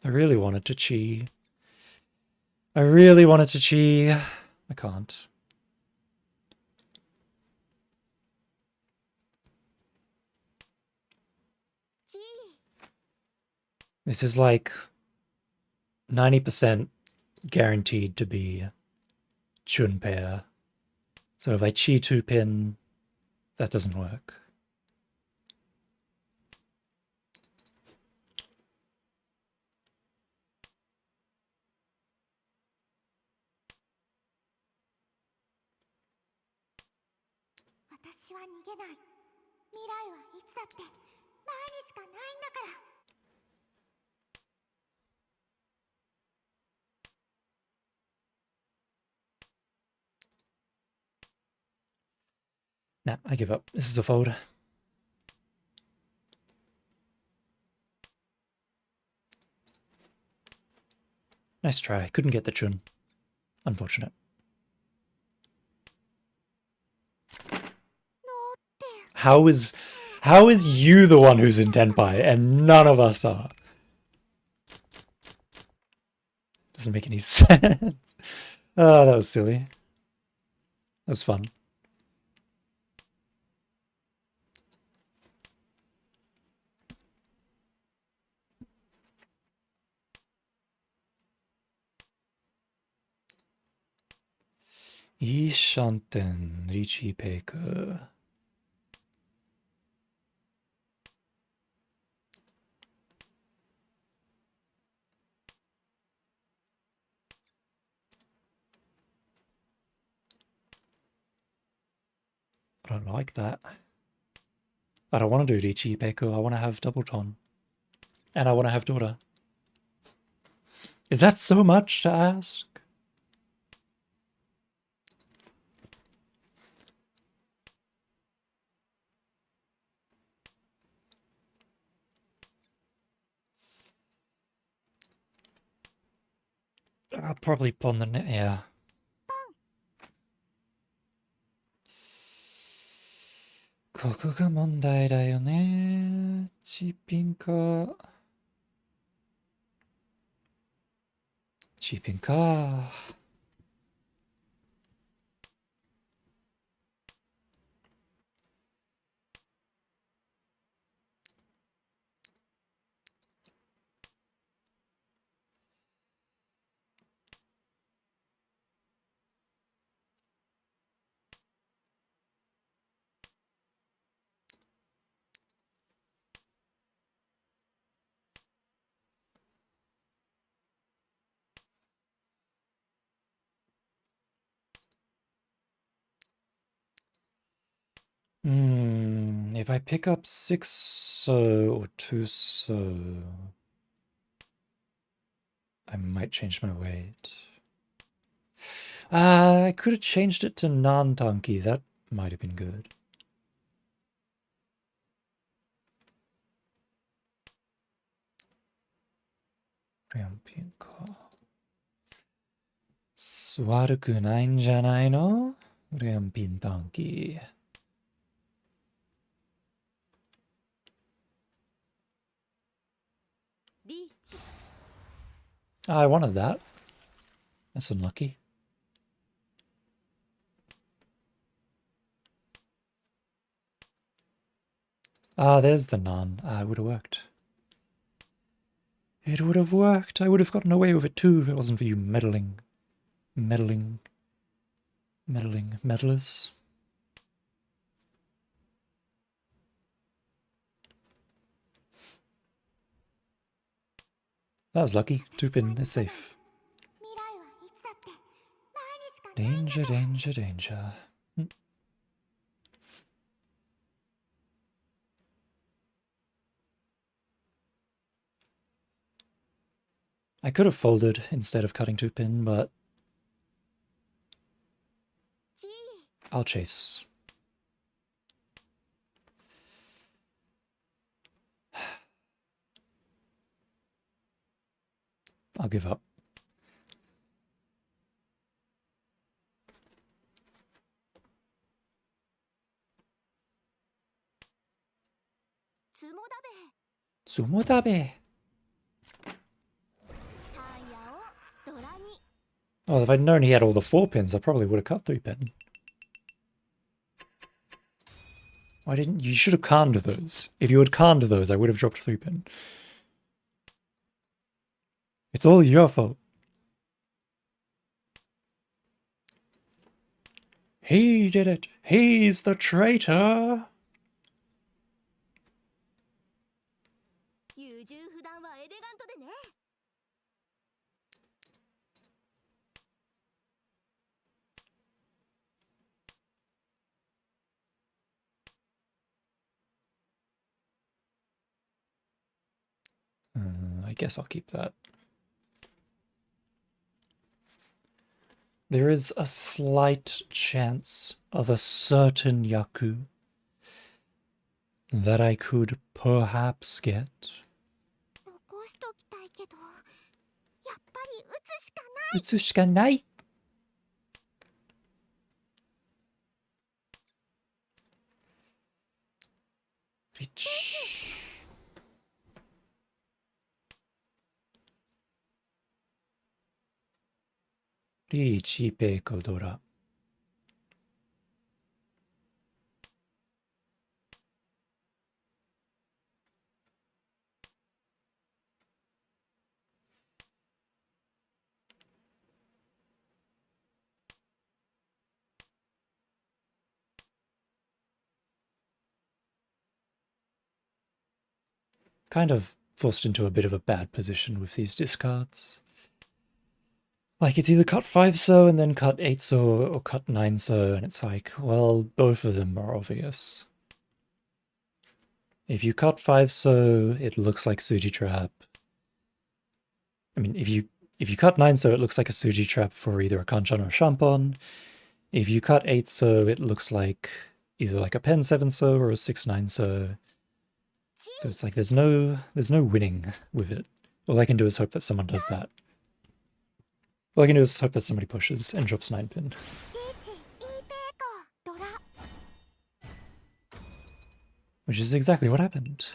I really wanted to chi. I really wanted to chi. I can't. G. This is like 90% guaranteed to be Chun pair. So if I chi 2 pin, that doesn't work. Nah, I give up. This is a fold. Nice try. Couldn't get the Chun. Unfortunate. How is you the one who's in Tenpai and none of us are? Doesn't make any sense. Oh, that was silly. That's fun. Ishanten Richipeku. I don't like that. I don't want to do Richipeku. I want to have double ton. And I want to have Dora. Is that so much to ask? I'll probably pawn the net, yeah. ここが問題だよね。チーピンか。チーピンか。If I pick up 6 so or 2 so, I might change my weight. I could have changed it to non-tanky. That might have been good. Rampingか。悪くないんじゃないの？Ramping tanky. I wanted that. That's unlucky. Ah, there's the non. Ah, it would have worked. It would have worked. I would have gotten away with it too if it wasn't for you meddlers. That was lucky. 2-pin is safe. Danger, danger, danger. I could have folded instead of cutting 2-pin, but I'll chase. I'll give up. Tsumodabe. Oh, if I'd known he had all the 4-pins, I probably would have cut 3-pin. Why didn't you? Should have conned those. If you had conned those, I would have dropped 3-pin. It's all your fault. He did it. He's the traitor. I guess I'll keep that. There is a slight chance of a certain Yaku that I could perhaps get. Utsushikanai. Rich. Richipe Kodora. kind of forced into a bit of a bad position with these discards. Like, it's either cut 5 so and then cut 8 so or cut 9 so, and it's like, well, both of them are obvious. If you cut 5 so, it looks like Suji Trap. I mean, if you cut 9 so, it looks like a Suji Trap for either a Kanchan or a Shampon. If you cut 8 so, it looks like either like a Pen 7 so or a 6 9 so. So it's like there's no winning with it. All I can do is hope that someone does that. All I can do is hope that somebody pushes and drops 9 pin. Which is exactly what happened.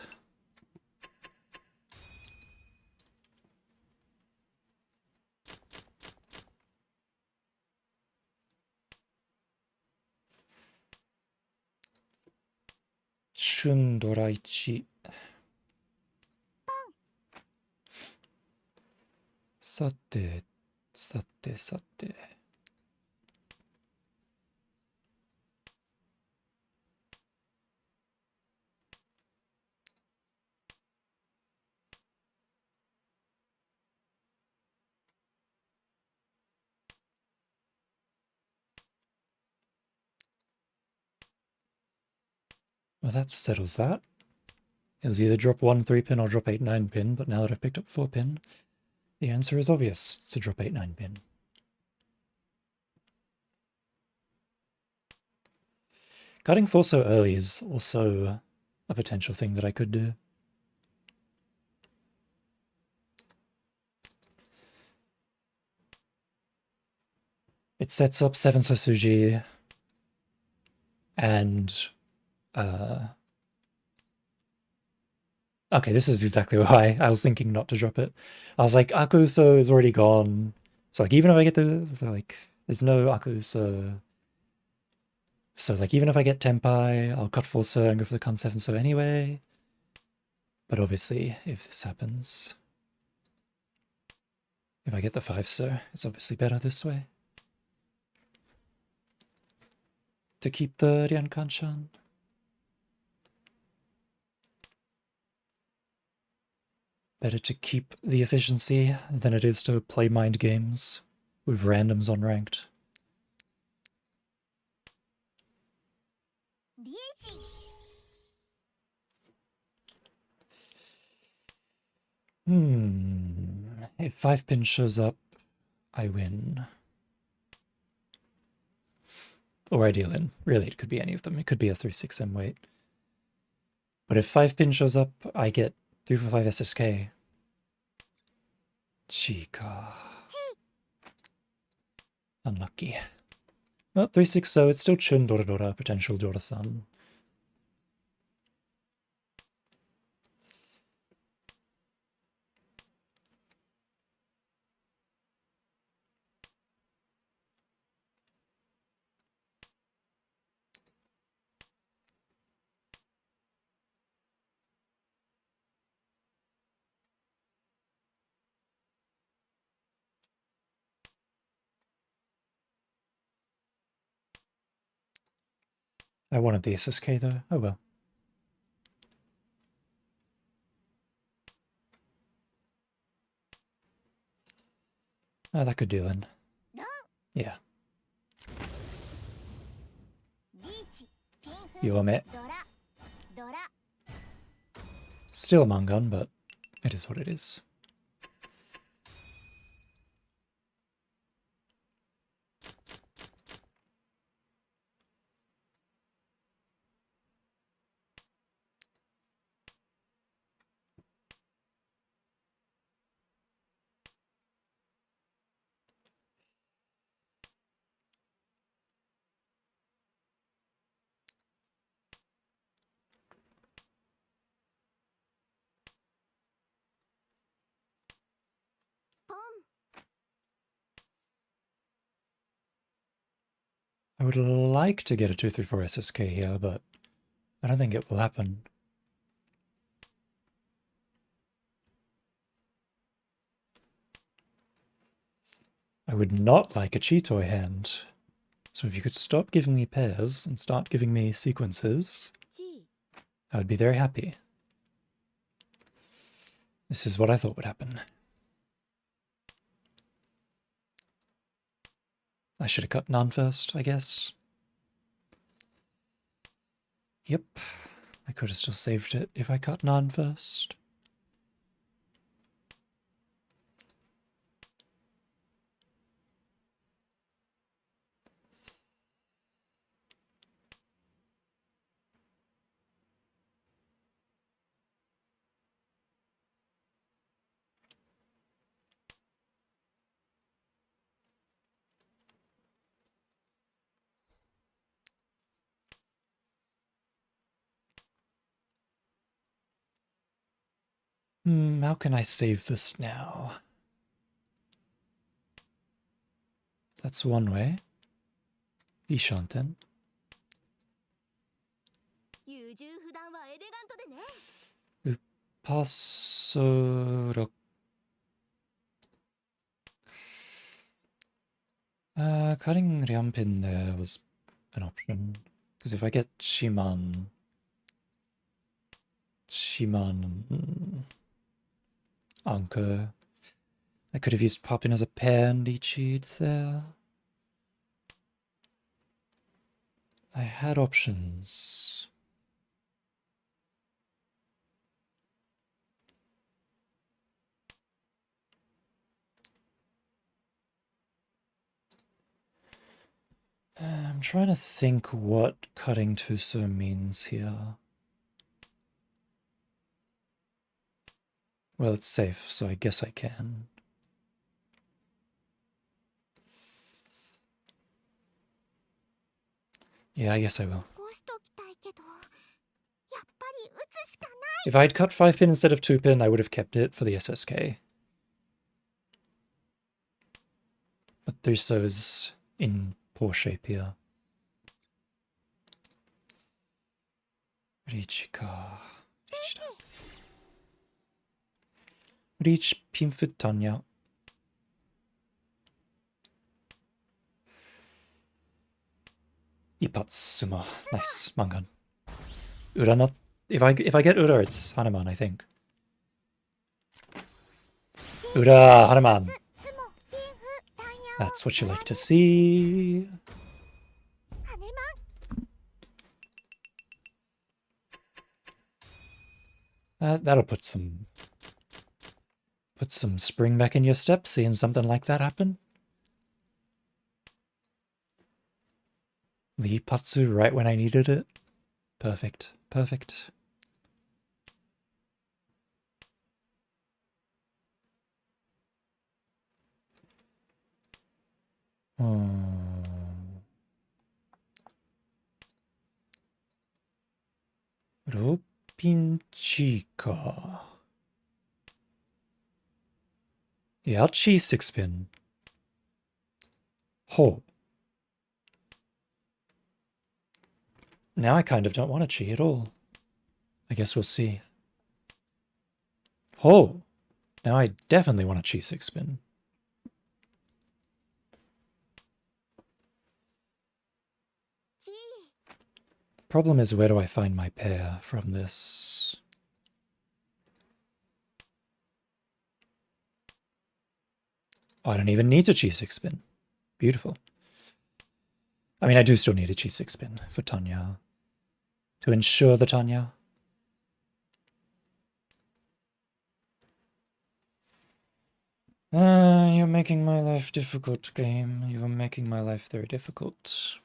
Shundoraichi. Sate, sate, sate. Well, that settles that. It was either drop 1 3 pin or drop 8 9 pin, but now that I've picked up 4 pin, the answer is obvious. It's to drop 8 9 pin. Cutting 4 so early is also a potential thing that I could do. It sets up 7 so Suji and okay, this is exactly why I was thinking not to drop it. I was like, Akuso is already gone. So like even if I get the there's no Akuso. So like even if I get Tenpai, I'll cut 4 so and go for the Con 7 so anyway. But obviously if this happens, if I get the 5 so, it's obviously better this way. To keep the Ryankanshan. Better to keep the efficiency than it is to play mind games with randoms on ranked. If 5 pin shows up, I win. Or I deal in. Really, it could be any of them. It could be a 3-6M weight. But if 5 pin shows up, I get 3 for 5 SSK. Chica. Unlucky. Well, 3-6 so it's still Chun Dora potential Dora-san. I wanted the SSK though. Oh well. Oh, that could deal in. Yeah. Yome. Still a Mangan, but it is what it is. I would like to get a 234 SSK here, but I don't think it will happen. I would not like a Cheetoy hand. So if you could stop giving me pairs and start giving me sequences, I would be very happy. This is what I thought would happen. I should have cut Nan first, I guess. Yep. I could have still saved it if I cut Nan first. How can I save this now? That's one way. Ishanten. 優柔不断はエレガントでね。 Passoro. Cutting Ryampin there was an option. Because if I get Shiman... Anko... I could have used Poppin as a pair and Jade there. I had options. I'm trying to think what cutting Tuso means here. Well, it's safe, so I guess I can. Yeah, I guess I will. If I'd cut 5-pin instead of 2-pin, I would have kept it for the SSK. But Thuso is in poor shape here. Richika. Reach Pimfutanya. Ipatsuma. Nice. Mangan. Ura not... If I get Ura, it's Hanuman, I think. Ura, Hanuman. That's what you like to see. That'll put some spring back in your step, seeing something like that happen. The Ipatsu right when I needed it. Perfect. Perfect. Ropinchika. Yeah, Chi 6-pin. Ho. Now I kind of don't want a Chi at all. I guess we'll see. Ho. Now I definitely want a Chi 6-pin. Problem is, where do I find my pair from this? Oh, I don't even need a Chi 6-pin. Beautiful. I mean, I do still need a Chi 6-pin for Tanya. To ensure the Tanya. You're making my life difficult, game. You're making my life very difficult.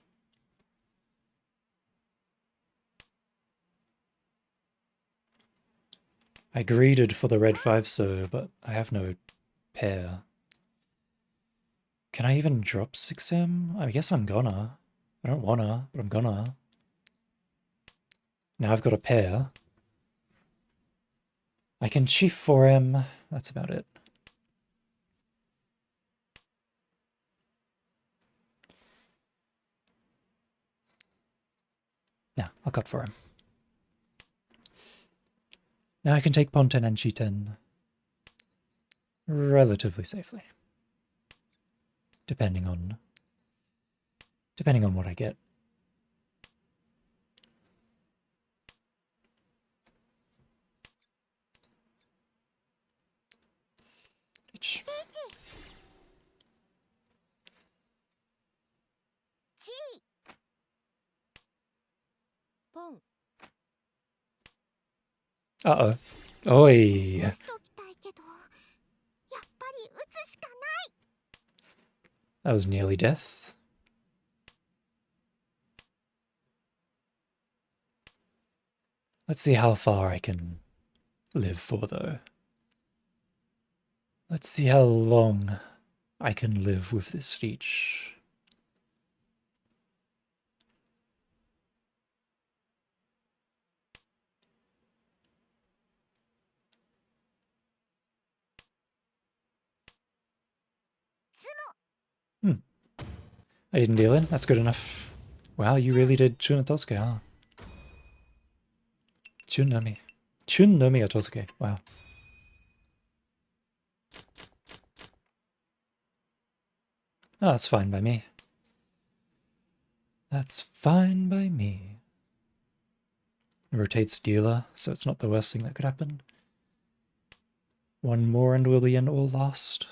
I greeded for the red 5-so, but I have no pair. Can I even drop 6M? I guess I'm gonna. I don't wanna, but I'm gonna. Now I've got a pair. I can chief 4M. That's about it. Now, I'll cut 4M. Now I can take Ponten and G10 relatively safely. Depending on what I get. G ポン Uh-oh. Oi. 出しときたいけどやっぱり打つしかない That was nearly death. Let's see how far I can live for, though. Let's see how long I can live with this leech. I didn't deal in. That's good enough. Wow, you really did Chunatosuke, huh? Chunami. Chunami Otosuke. Wow. Oh, that's fine by me. That's fine by me. Rotates dealer, so it's not the worst thing that could happen. One more and we'll be in all last.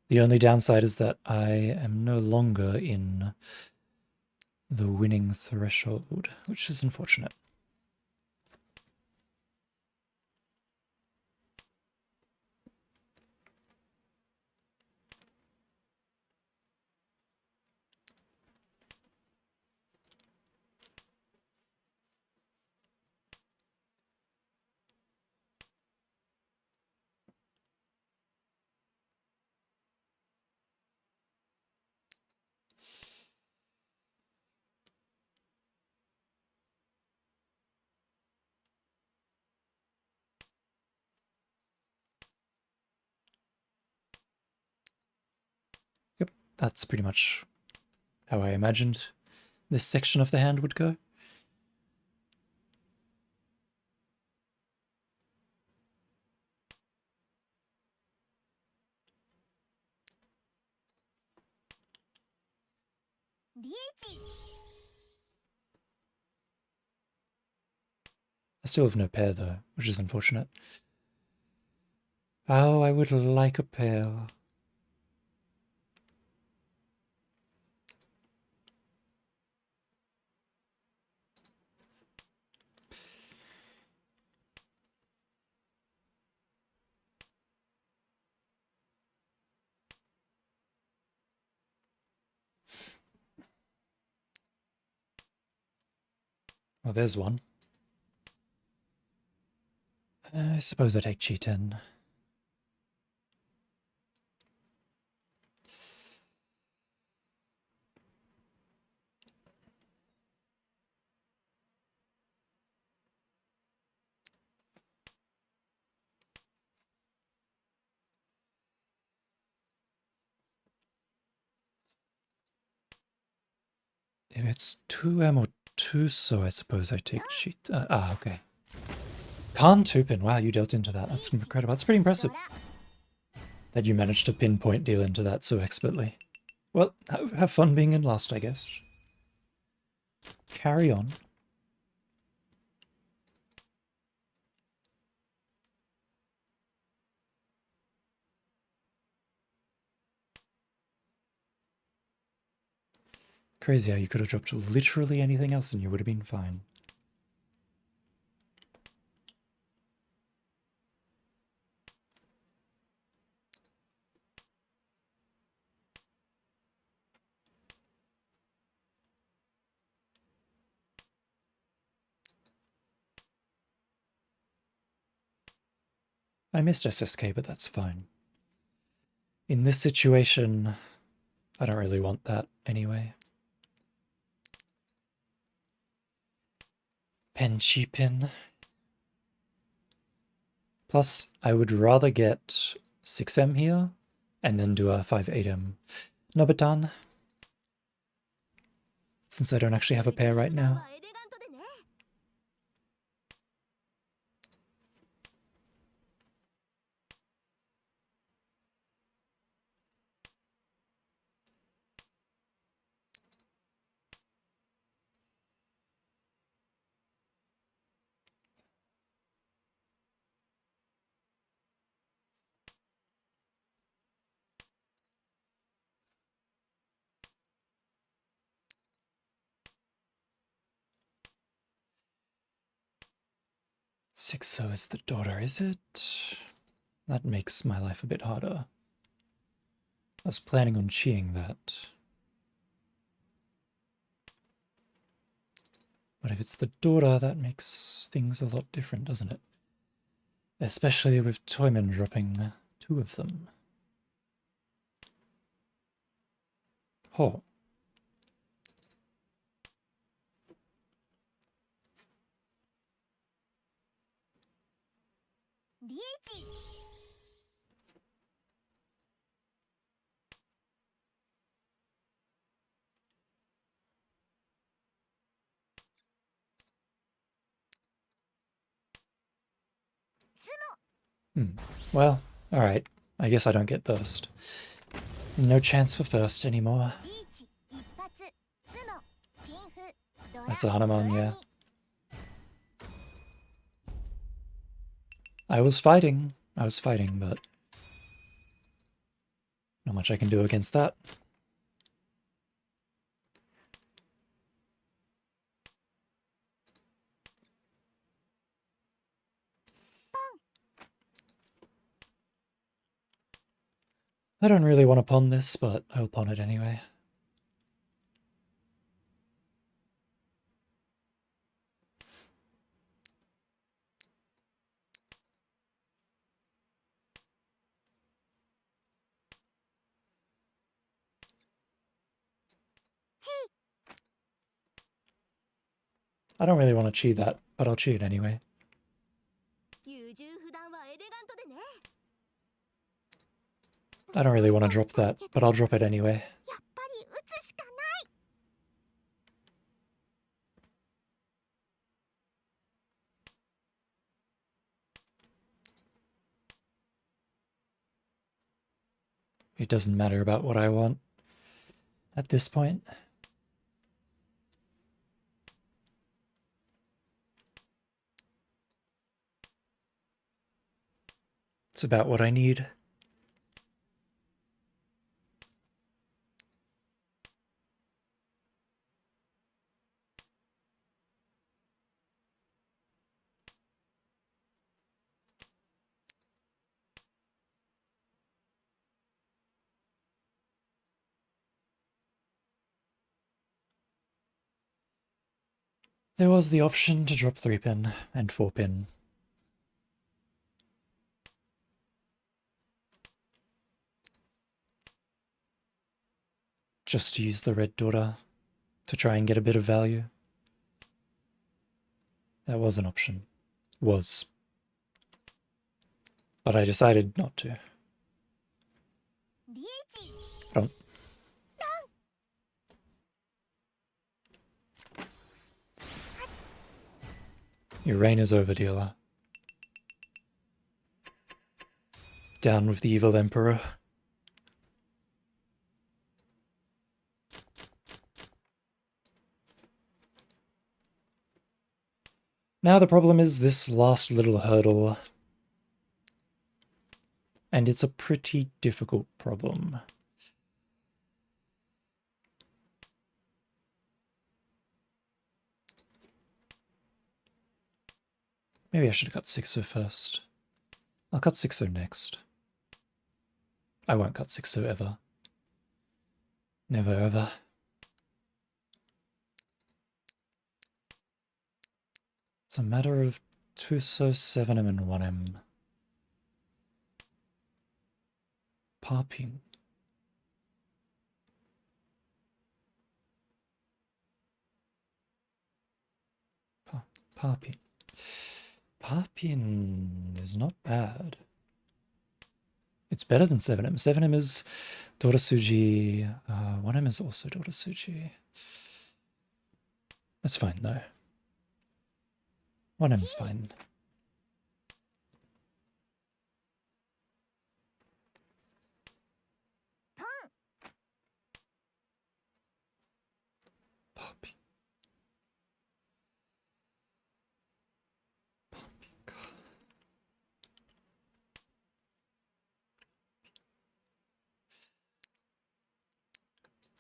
The only downside is that I am no longer in the winning threshold, which is unfortunate. Yep, that's pretty much how I imagined this section of the hand would go. I still have no pair though, which is unfortunate. Oh, I would like a pair. Well, there's one. I suppose I take G10. If it's 2M or 2 so, I suppose I take G... okay. Can't 2-pin. Wow, you dealt into that. That's incredible. That's pretty impressive. That you managed to pinpoint deal into that so expertly. Well, have fun being in last, I guess. Carry on. Crazy how you could have dropped literally anything else and you would have been fine. I missed SSK, but that's fine. In this situation, I don't really want that anyway. Penchi pin. Plus, I would rather get 6M here and then do a 5-8M Nobatan, since I don't actually have a pair right now. 6-0 is the daughter, is it? That makes my life a bit harder. I was planning on cheating that. But if it's the daughter, that makes things a lot different, doesn't it? Especially with Toyman dropping 2 of them. Oh. Well, alright. I guess I don't get first. No chance for first anymore. That's a Hanuman, yeah. I was fighting, but not much I can do against that. I don't really want to pawn this, but I'll pawn it anyway. I don't really want to cheat that, but I'll cheat anyway. I don't really want to drop that, but I'll drop it anyway. It doesn't matter about what I want at this point. It's about what I need. There was the option to drop 3-pin and 4-pin. Just to use the red daughter to try and get a bit of value. That was an option. Was. But I decided not to. Don't. Your reign is over, dealer. Down with the evil emperor. Now the problem is this last little hurdle. And it's a pretty difficult problem. Maybe I should have cut 6-0 first. I'll cut 6-0 next. I won't cut 6-0 ever. Never ever. It's a matter of 2-0, 7M and 1M. Popping. Popping. Popping is not bad. It's better than 7M. 7M is Dorasuji. 1M is also Dorasuji. That's fine though. 1M's fine. Popping.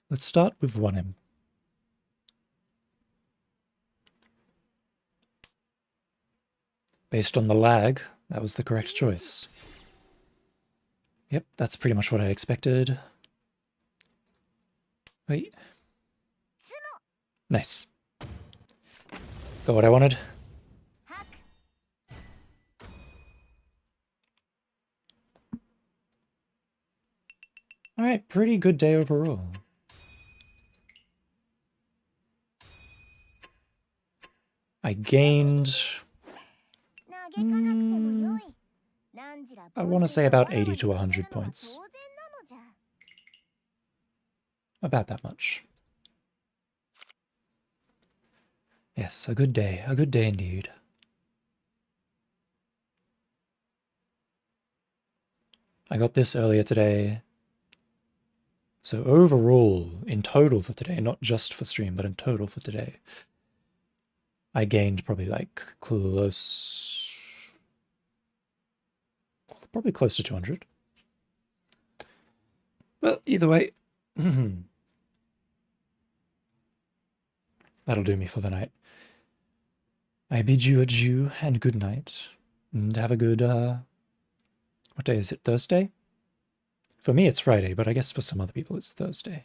Let's start with 1M. Based on the lag, that was the correct choice. Yep, that's pretty much what I expected. Wait. Nice. Got what I wanted. Alright, pretty good day overall. I gained... I want to say about 80 to 100 points. About that much. Yes, a good day indeed. I got this earlier today. So overall, in total for today, not just for stream, but in total for today, I gained probably like probably close to 200. Well, either way, that'll do me for the night. I bid you adieu and good night, and have a good, what day is it, Thursday? For me it's Friday, but I guess for some other people it's Thursday.